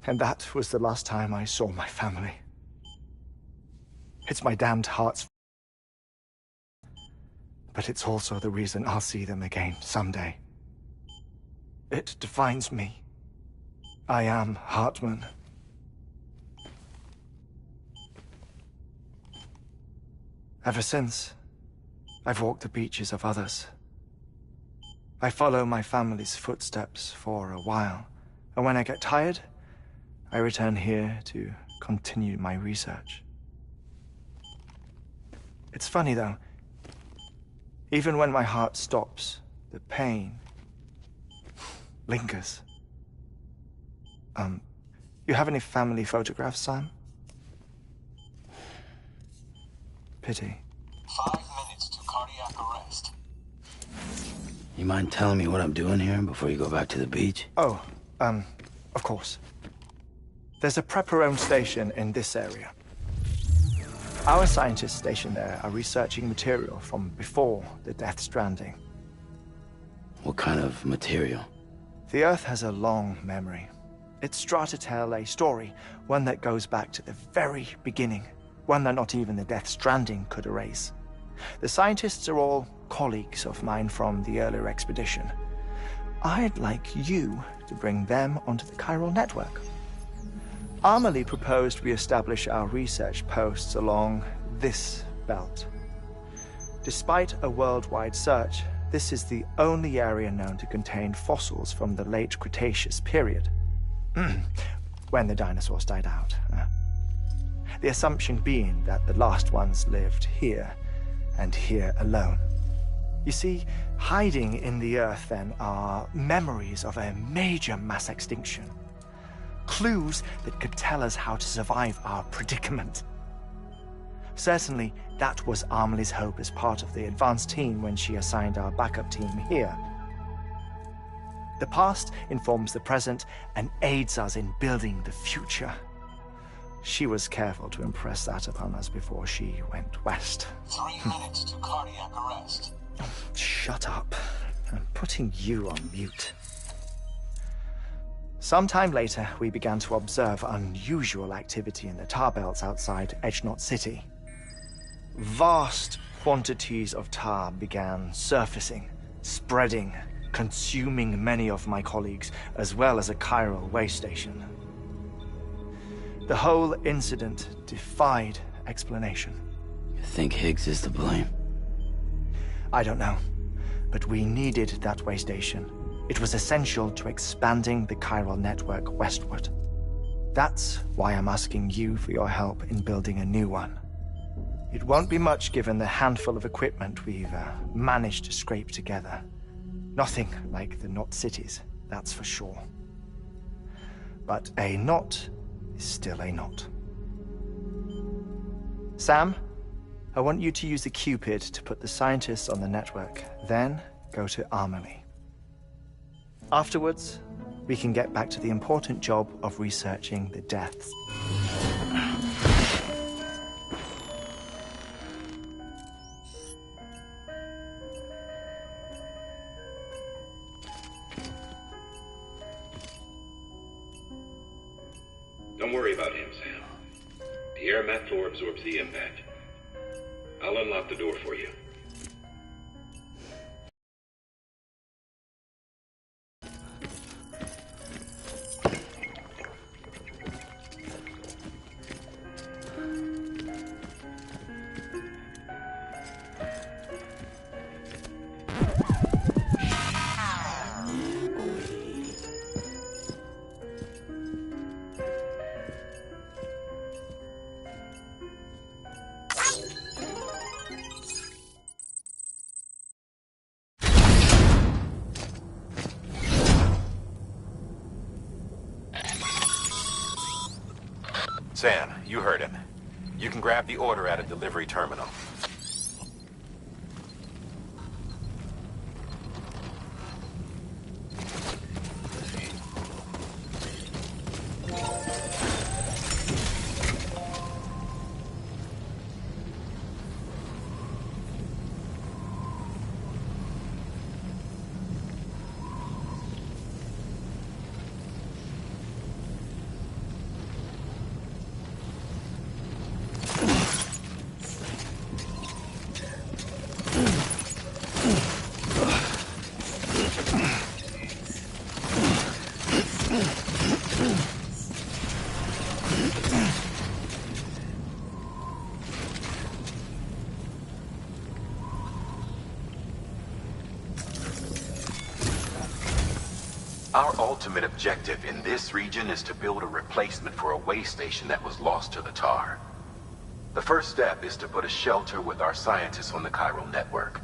Speaker 5: And that was the last time I saw my family. It's my damned heart's... but it's also the reason I'll see them again someday. It defines me. I am Hartman. Ever since, I've walked the beaches of others. I follow my family's footsteps for a while, and when I get tired, I return here to continue my research. It's funny though, even when my heart stops, the pain lingers. You have any family photographs, Sam? Pity.
Speaker 11: 5 minutes to cardiac arrest.
Speaker 2: You mind telling me what I'm doing here before you go back to the beach?
Speaker 5: Oh, of course. There's a prepper-owned station in this area. Our scientists stationed there are researching material from before the Death Stranding.
Speaker 2: What kind of material?
Speaker 5: The Earth has a long memory. It's trying to tell a story, one that goes back to the very beginning. One that not even the Death Stranding could erase. The scientists are all colleagues of mine from the earlier expedition. I'd like you to bring them onto the chiral network. Amelie proposed we establish our research posts along this belt. Despite a worldwide search, this is the only area known to contain fossils from the late Cretaceous period. When the dinosaurs died out. The assumption being that the last ones lived here, and here alone. You see, hiding in the Earth, then, are memories of a major mass extinction. Clues that could tell us how to survive our predicament. Certainly, that was Amelie's hope as part of the advanced team when she assigned our backup team here. The past informs the present and aids us in building the future. She was careful to impress that upon us before she went west.
Speaker 11: 3 minutes to cardiac arrest.
Speaker 5: Shut up. I'm putting you on mute. Sometime later, we began to observe unusual activity in the tar belts outside Edgenot City. Vast quantities of tar began surfacing, spreading, consuming many of my colleagues, as well as a chiral way station. The whole incident defied explanation.
Speaker 2: You think Higgs is to blame?
Speaker 5: I don't know, but we needed that way station. It was essential to expanding the chiral network westward. That's why I'm asking you for your help in building a new one. It won't be much given the handful of equipment we've managed to scrape together. Nothing like the Knot cities, that's for sure. But a knot is still a knot. Sam, I want you to use the Cupid to put the scientists on the network, then go to Armory. Afterwards, we can get back to the important job of researching the deaths.
Speaker 12: Don't worry about him, Sam. The air mat floor absorbs the impact. I'll unlock the door for you.
Speaker 8: Sam, you heard him. You can grab the order at a delivery terminal. Our ultimate objective in this region is to build a replacement for a way station that was lost to the tar. The first step is to put a shelter with our scientists on the chiral network.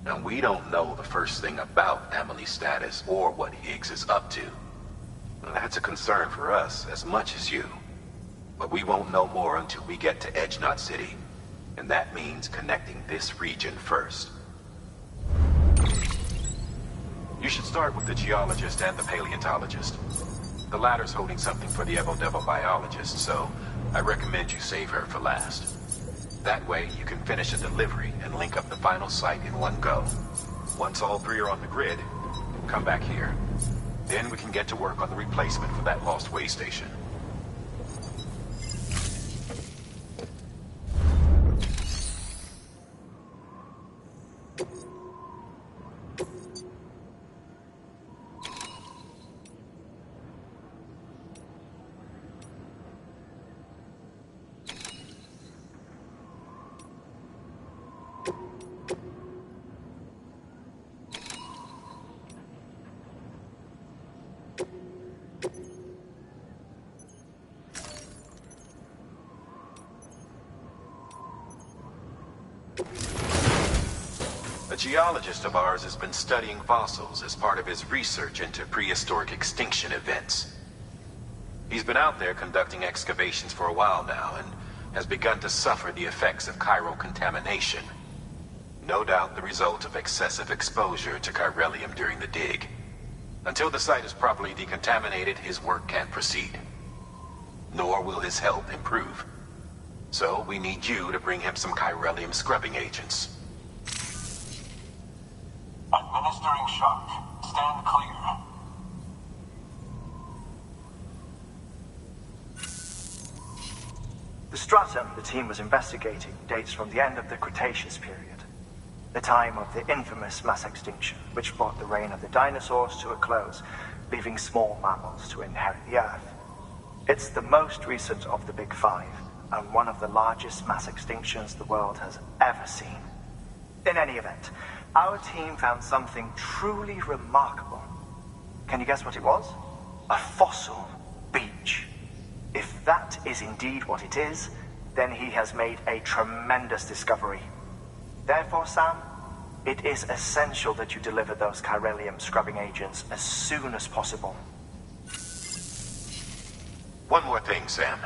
Speaker 8: Now, we don't know the first thing about Emily's status or what Higgs is up to. Well, that's a concern for us as much as you. But we won't know more until we get to Edge Knot City. And that means connecting this region first. You should start with the geologist and the paleontologist. The latter's holding something for the Evo-Devo biologist, so I recommend you save her for last. That way, you can finish a delivery and link up the final site in one go. Once all three are on the grid, come back here. Then we can get to work on the replacement for that lost way station. A geologist of ours has been studying fossils as part of his research into prehistoric extinction events. He's been out there conducting excavations for a while now and has begun to suffer the effects of chiral contamination. No doubt the result of excessive exposure to chiralium during the dig. Until the site is properly decontaminated, his work can't proceed. Nor will his health improve. So we need you to bring him some chiralium scrubbing agents.
Speaker 11: Administering shock. Stand clear.
Speaker 5: The stratum the team was investigating dates from the end of the Cretaceous period, the time of the infamous mass extinction, which brought the reign of the dinosaurs to a close, leaving small mammals to inherit the Earth. It's the most recent of the Big Five, and one of the largest mass extinctions the world has ever seen. In any event, our team found something truly remarkable. Can you guess what it was? A fossil beach.
Speaker 13: If that is indeed what it is, then he has made a tremendous discovery. Therefore, Sam, it is essential that you deliver those chiralium scrubbing agents as soon as possible.
Speaker 8: One more thing, Sam.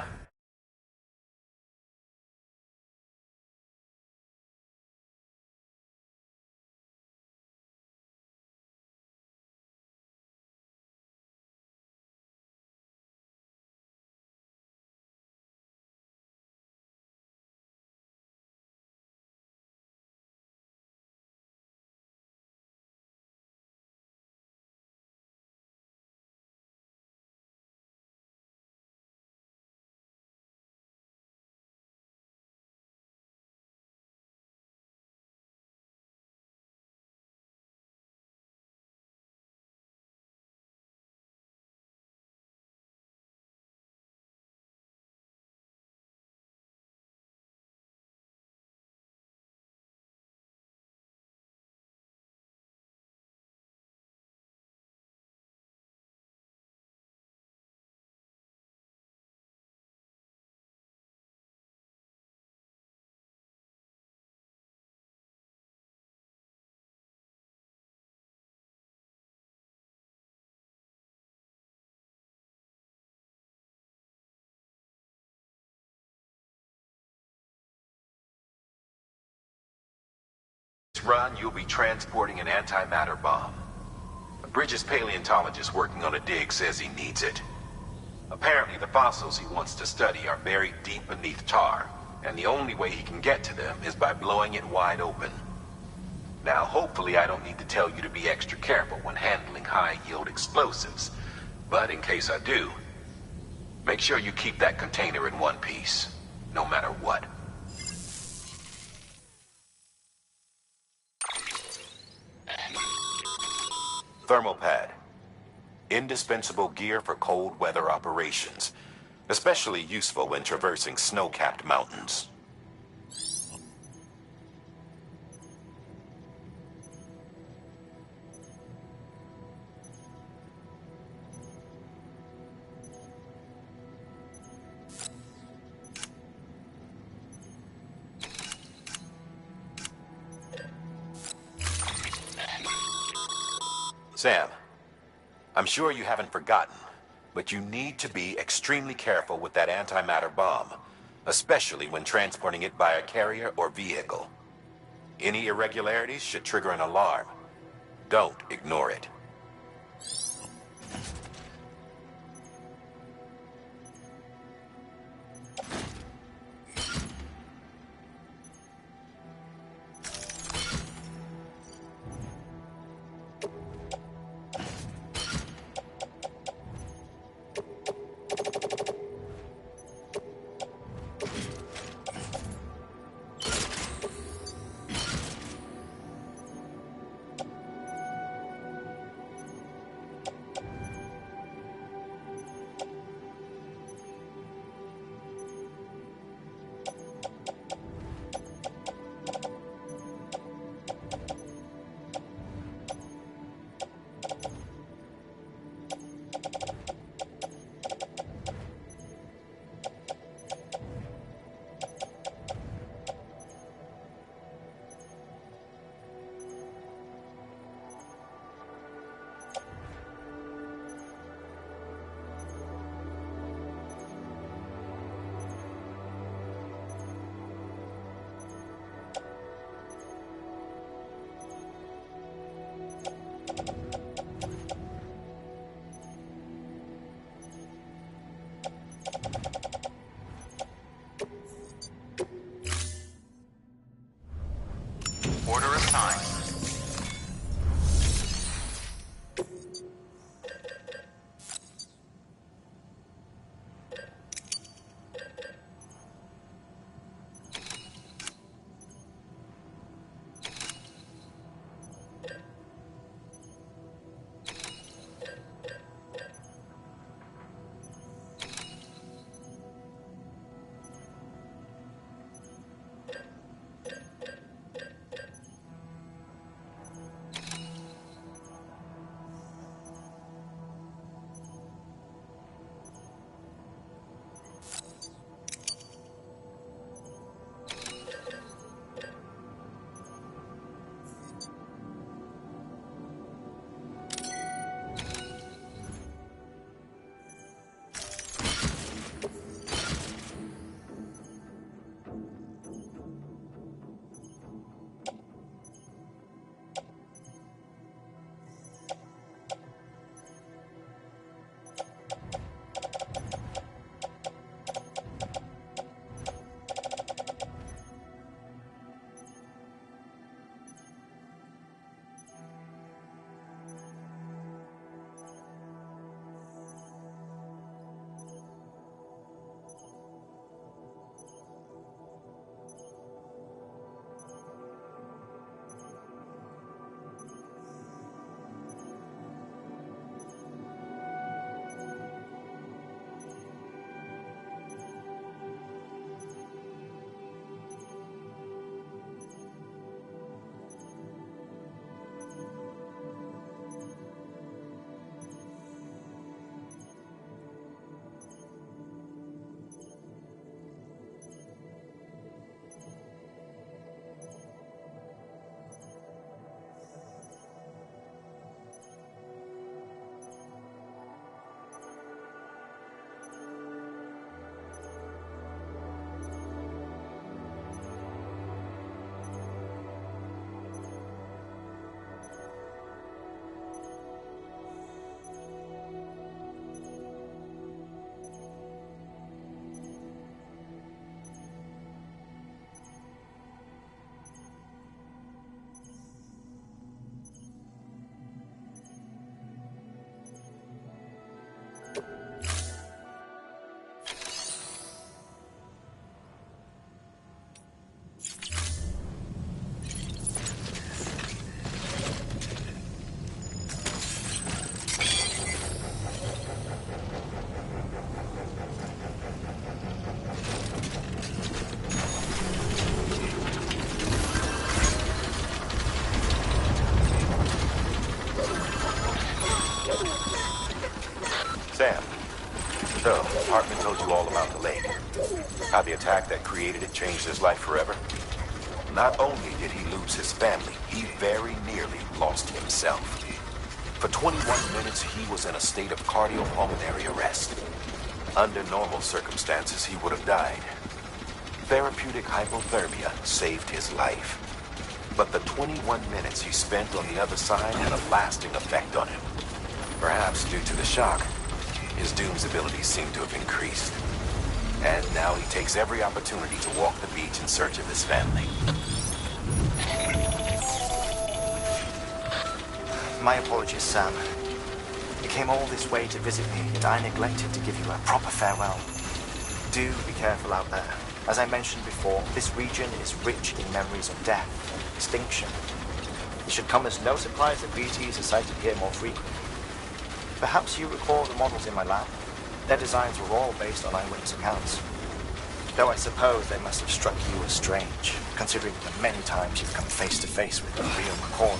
Speaker 8: Run, you'll be transporting an antimatter bomb. A Bridges paleontologist working on a dig says he needs it. Apparently, the fossils he wants to study are buried deep beneath tar, and the only way he can get to them is by blowing it wide open. Now, hopefully I don't need to tell you to be extra careful when handling high-yield explosives, but in case I do, make sure you keep that container in one piece, no matter what. Thermal pad. Indispensable gear for cold weather operations, especially useful when traversing snow-capped mountains. Sam, I'm sure you haven't forgotten, but you need to be extremely careful with that antimatter bomb, especially when transporting it by a carrier or vehicle. Any irregularities should trigger an alarm. Don't ignore it.
Speaker 7: Order assigned.
Speaker 8: Hartman told you all about the lake. How the attack that created it changed his life forever. Not only did he lose his family, he very nearly lost himself. For 21 minutes, he was in a state of cardiopulmonary arrest. Under normal circumstances, he would have died. Therapeutic hypothermia saved his life. But the 21 minutes he spent on the other side had a lasting effect on him. Perhaps due to the shock, his Doom's abilities seem to have increased. And now he takes every opportunity to walk the beach in search of his family.
Speaker 13: My apologies, Sam. You came all this way to visit me, yet I neglected to give you a proper farewell. Do be careful out there. As I mentioned before, this region is rich in memories of death and extinction. It should come as no surprise that BTs are sighted here more frequently. Perhaps you recall the models in my lab? Their designs were all based on eyewitness accounts. Though I suppose they must have struck you as strange, considering the many times you've come face to face with the real McCall.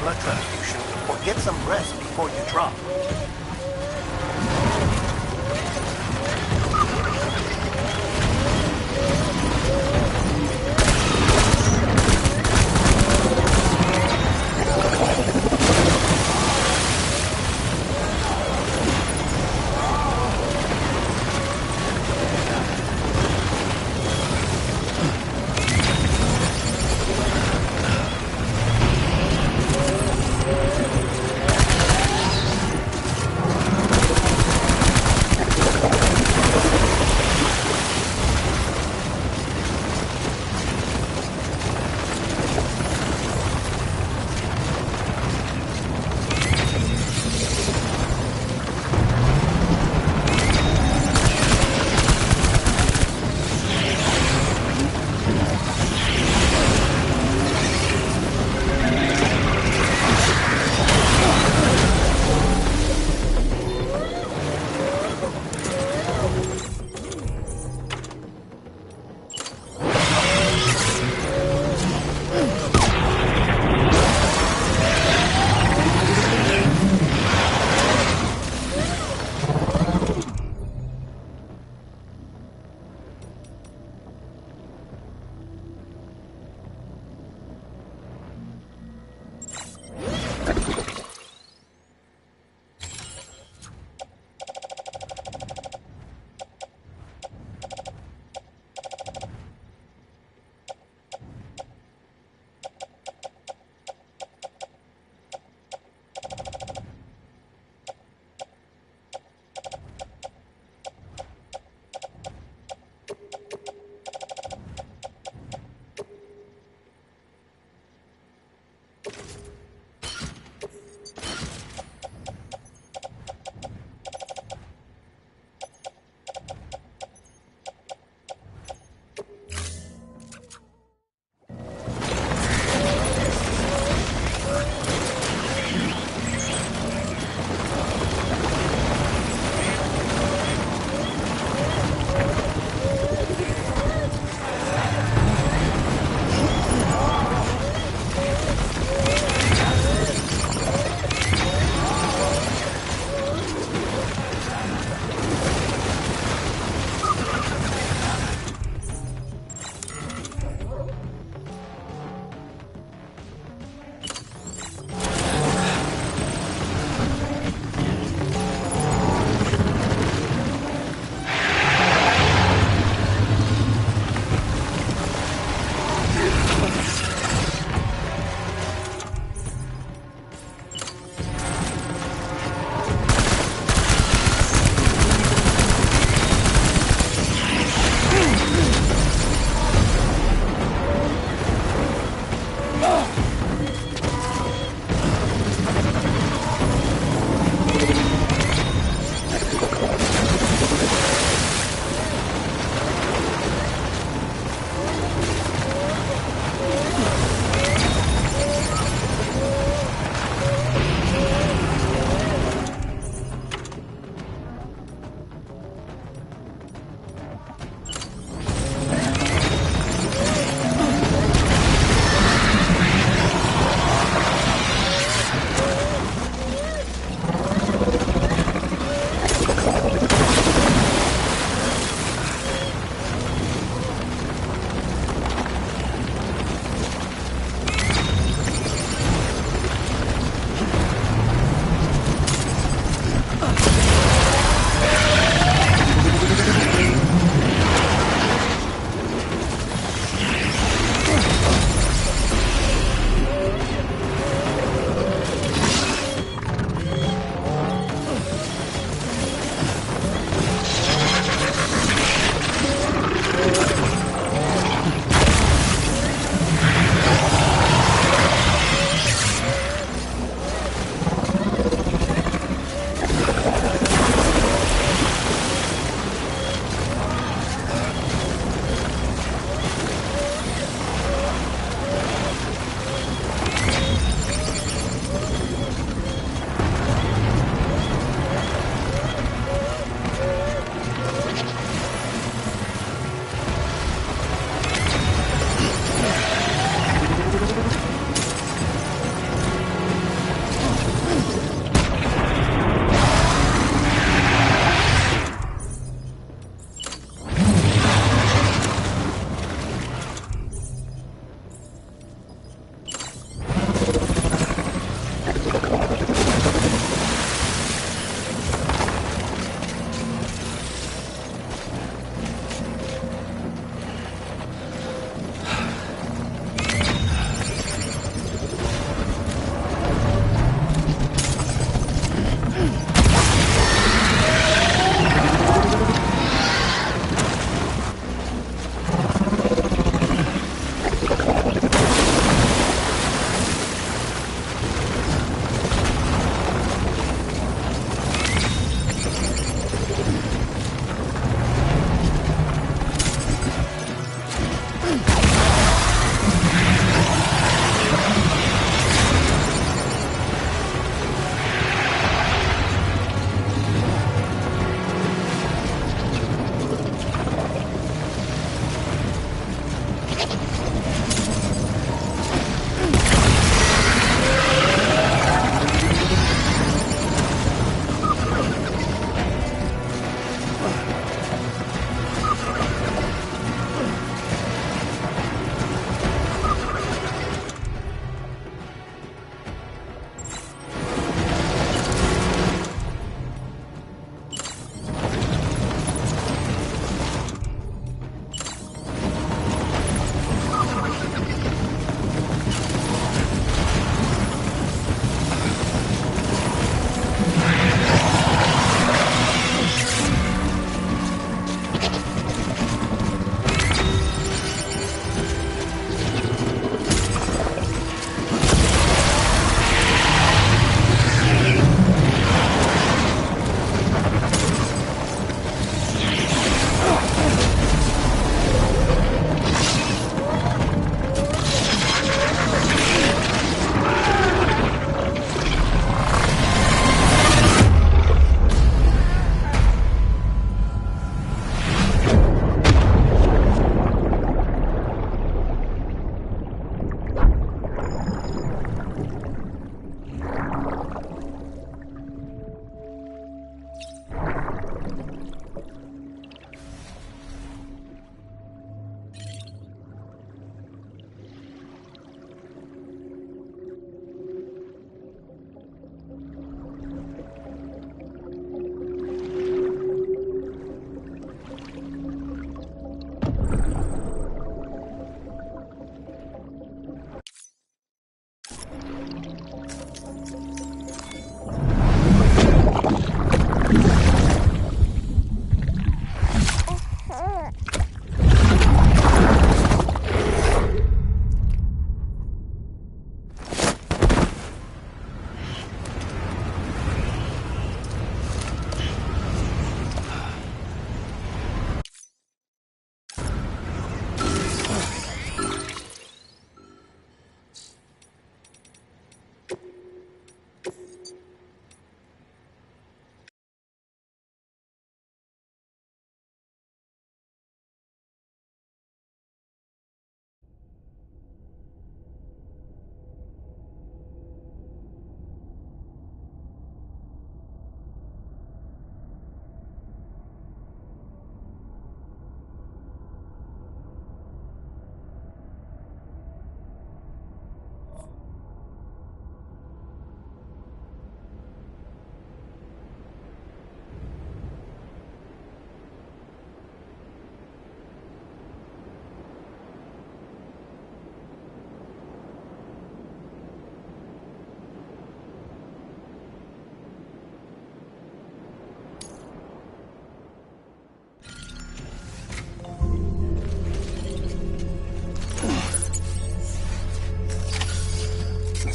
Speaker 1: blood transfusion or get some rest before you drop.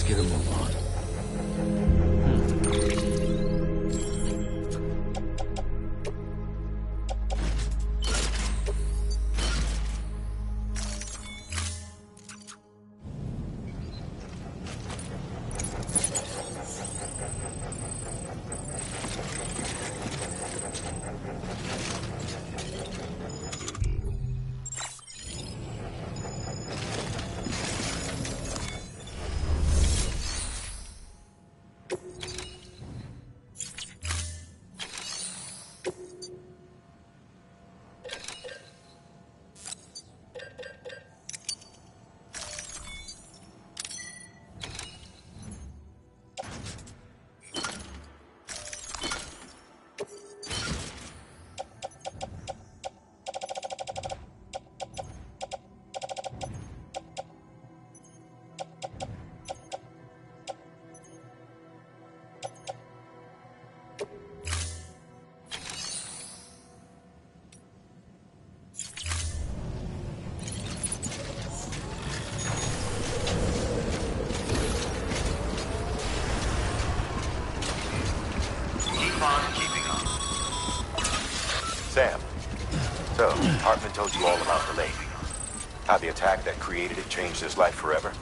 Speaker 2: get a move on.
Speaker 8: Sam, so Hartman told you all about the lake. How the attack that created it changed his life forever?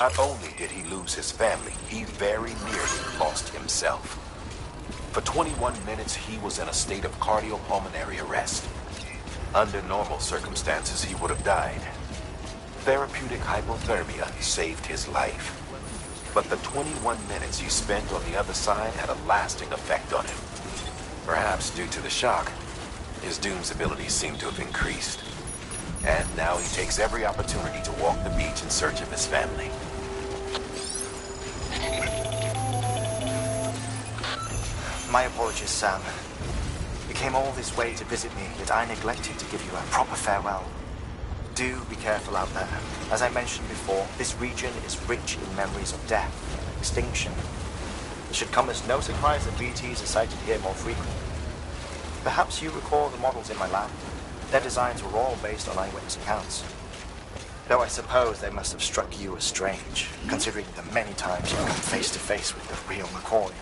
Speaker 8: Not only did he lose his family, he very nearly lost himself. For 21 minutes, he was in a state of cardiopulmonary arrest. Under normal circumstances, he would have died. Therapeutic hypothermia saved his life. But the 21 minutes he spent on the other side had a lasting effect on him. Perhaps due to the shock, his Doom's abilities seem to have increased. And now he takes every opportunity to walk the beach in search of his family.
Speaker 13: My apologies, Sam. You came all this way to visit me, yet I neglected to give you a proper farewell. Do be careful out there. As I mentioned before, this region is rich in memories of death and extinction. It should come as no surprise that BTs are sighted here more frequently. Perhaps you recall the models in my lab. Their designs were all based on eyewitness accounts. Though I suppose they must have struck you as strange, considering the many times you've come face to face with the real McCoy.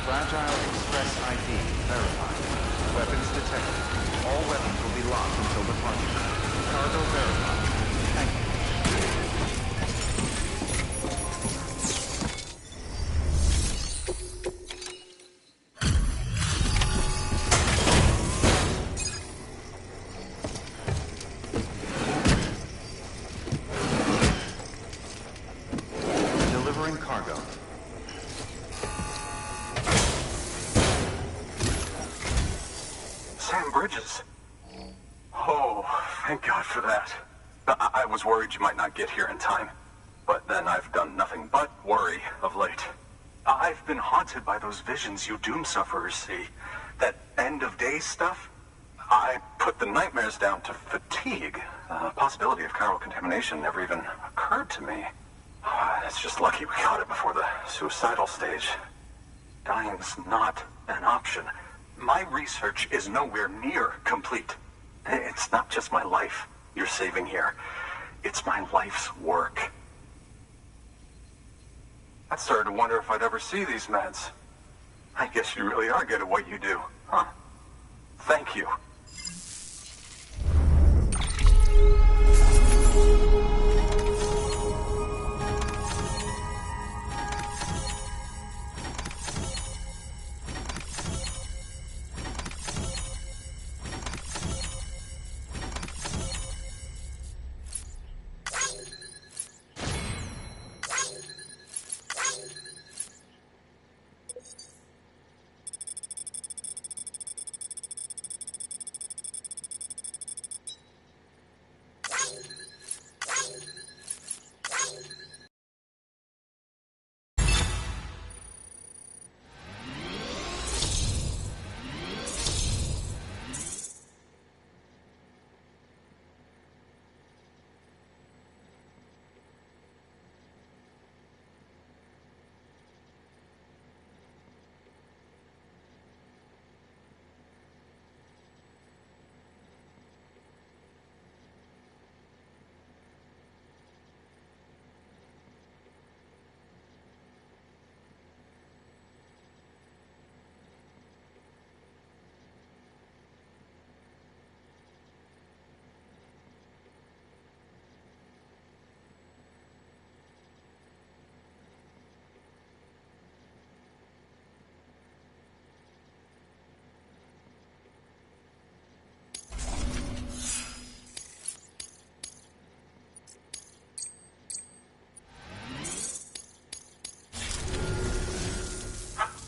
Speaker 7: Fragile Express ID verified. Weapons detected. All weapons will be locked until departure. Cargo verified. Thank you.
Speaker 14: bridges. Oh, thank God for that. I was worried you might not get here in time. But then I've done nothing but worry of late. I've been haunted by those visions you doom sufferers see. That end of days stuff. I put the nightmares down to fatigue. The possibility of chiral contamination never even occurred to me. It's just lucky we caught it before the suicidal stage. Dying's not an option. My research is nowhere near complete. It's not just my life you're saving here. It's my life's work. I started to wonder if I'd ever see these meds. I guess you really are good at what you do, huh? Thank you.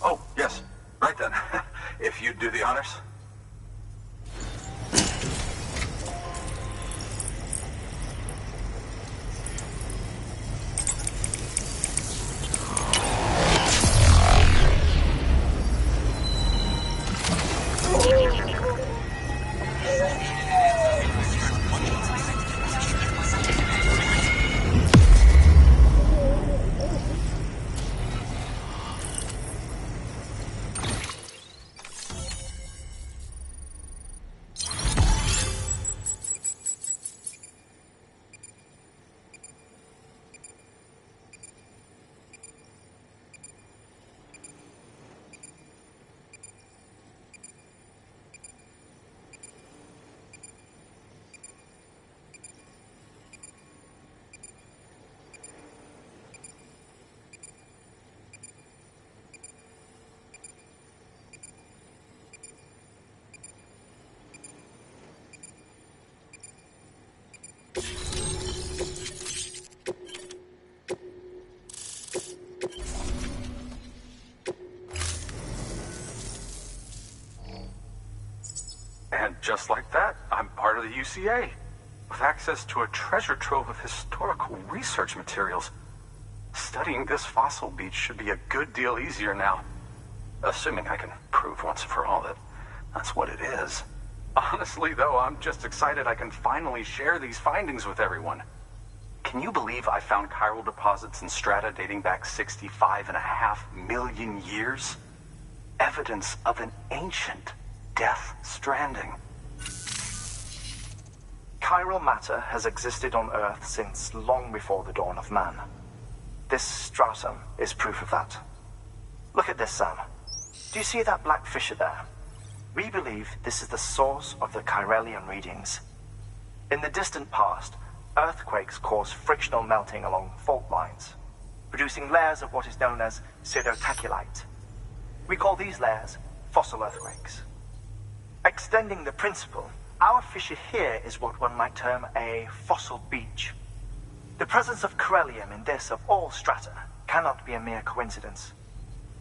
Speaker 14: Oh, yes. Right then. If you'd do the honors. And just like that, I'm part of the UCA, with access to a treasure trove of historical research materials. Studying this fossil beach should be a good deal easier now. Assuming I can prove once and for all that that's what it is. Honestly, though, I'm just excited I can finally share these findings with everyone. Can you believe I found chiral deposits in strata dating back 65.5 million years? Evidence of an ancient Death Stranding.
Speaker 13: Chiral matter has existed on Earth since long before the dawn of man. This stratum is proof of that. Look at this, Sam. Do you see that black fissure there? We believe this is the source of the chiralium readings. In the distant past, earthquakes caused frictional melting along fault lines, producing layers of what is known as pseudotachylite. We call these layers fossil earthquakes. Extending the principle, our fissure here is what one might term a fossil beach. The presence of chiralium in this of all strata cannot be a mere coincidence.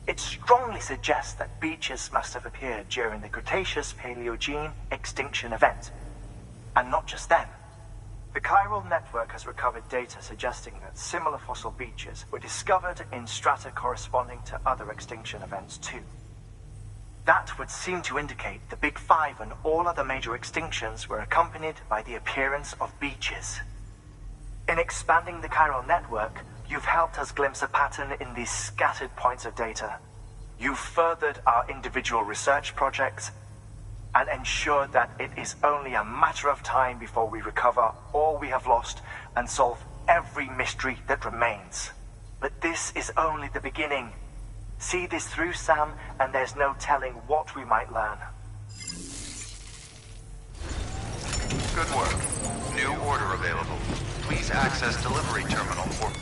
Speaker 13: It strongly suggests that beaches must have appeared during the Cretaceous-Paleogene extinction event. And not just then. The chiral network has recovered data suggesting that similar fossil beaches were discovered in strata corresponding to other extinction events too. That would seem to indicate the Big Five and all other major extinctions were accompanied by the appearance of beaches. In expanding the chiral network, you've helped us glimpse a pattern in these scattered points of data. You've furthered our individual research projects and ensured that it is only a matter of time before we recover all we have lost and solve every mystery that remains. But this is only the beginning. See this through, Sam, and there's no telling what we might learn.
Speaker 7: Good work. New order available. Please access delivery terminal for...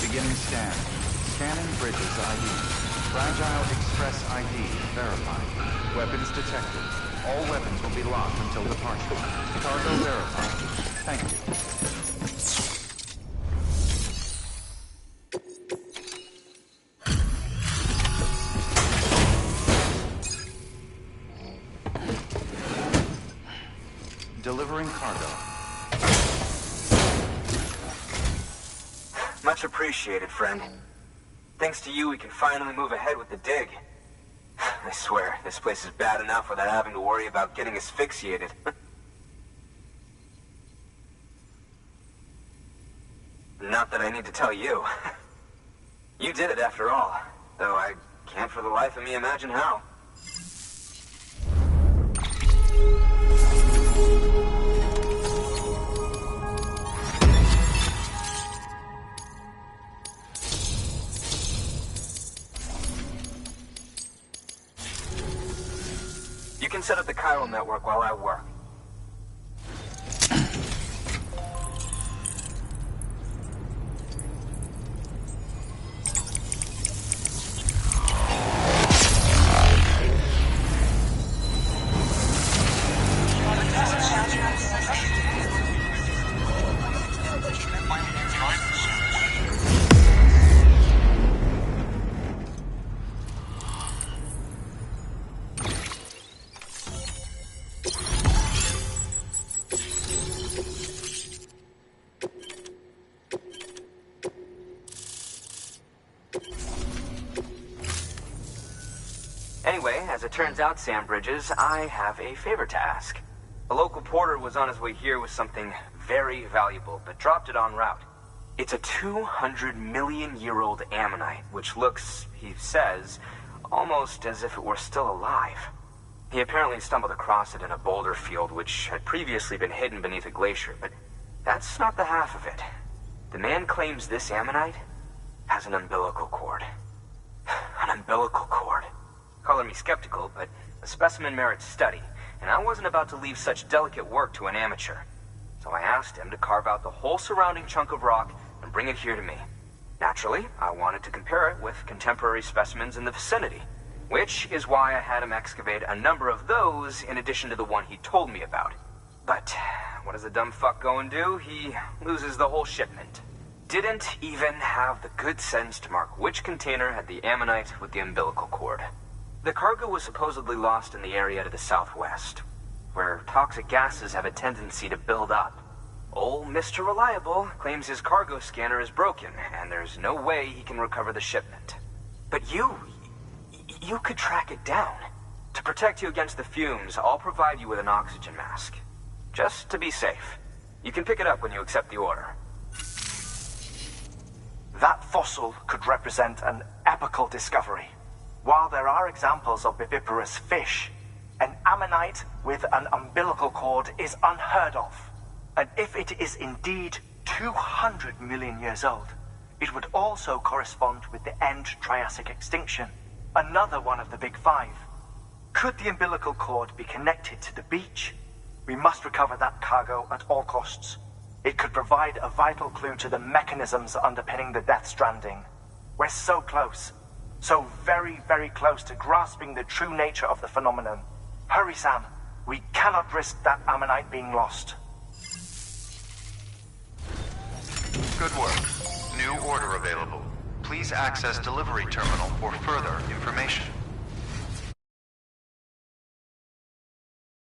Speaker 7: Beginning scan. Scanning bridges ID. Fragile Express ID verified. Weapons detected. All weapons will be locked until departure. Cargo verified. Thank you. Delivering cargo.
Speaker 15: Much appreciated, friend. Thanks to you, we can finally move ahead with the dig. I swear, this place is bad enough without having to worry about getting asphyxiated. Not that I need to tell you. You did it after all, though I can't for the life of me imagine how. You can set up the chiral network while I work. Anyway, as it turns out, Sam Bridges, I have a favor to ask. A local porter was on his way here with something very valuable, but dropped it en route. It's a 200-million-year-old ammonite, which looks, he says, almost as if it were still alive. He apparently stumbled across it in a boulder field, which had previously been hidden beneath a glacier, but that's not the half of it. The man claims this ammonite has an umbilical cord. An umbilical cord. Color me skeptical, but the specimen merits study, and I wasn't about to leave such delicate work to an amateur. so I asked him to carve out the whole surrounding chunk of rock and bring it here to me. Naturally, I wanted to compare it with contemporary specimens in the vicinity, which is why I had him excavate a number of those in addition to the one he told me about. But what does the dumb fuck go and do? He loses the whole shipment. Didn't even have the good sense to mark which container had the ammonite with the umbilical cord. The cargo was supposedly lost in the area to the southwest, where toxic gases have a tendency to build up. Old Mr. Reliable claims his cargo scanner is broken, and there's no way he can recover the shipment. But you could track it down. To protect you against the fumes, I'll provide you with an oxygen mask. Just to be safe. You can pick it up when you accept the order.
Speaker 13: That fossil could represent an epical discovery. While there are examples of viviparous fish, an ammonite with an umbilical cord is unheard of. And if it is indeed 200 million years old, it would also correspond with the end Triassic extinction, another one of the big five. Could the umbilical cord be connected to the beach? We must recover that cargo at all costs. It could provide a vital clue to the mechanisms underpinning the Death Stranding. We're so close. So very, very close to grasping the true nature of the phenomenon. Hurry, Sam. We cannot risk that ammonite being lost.
Speaker 7: Good work. New order available. Please access delivery terminal for further information.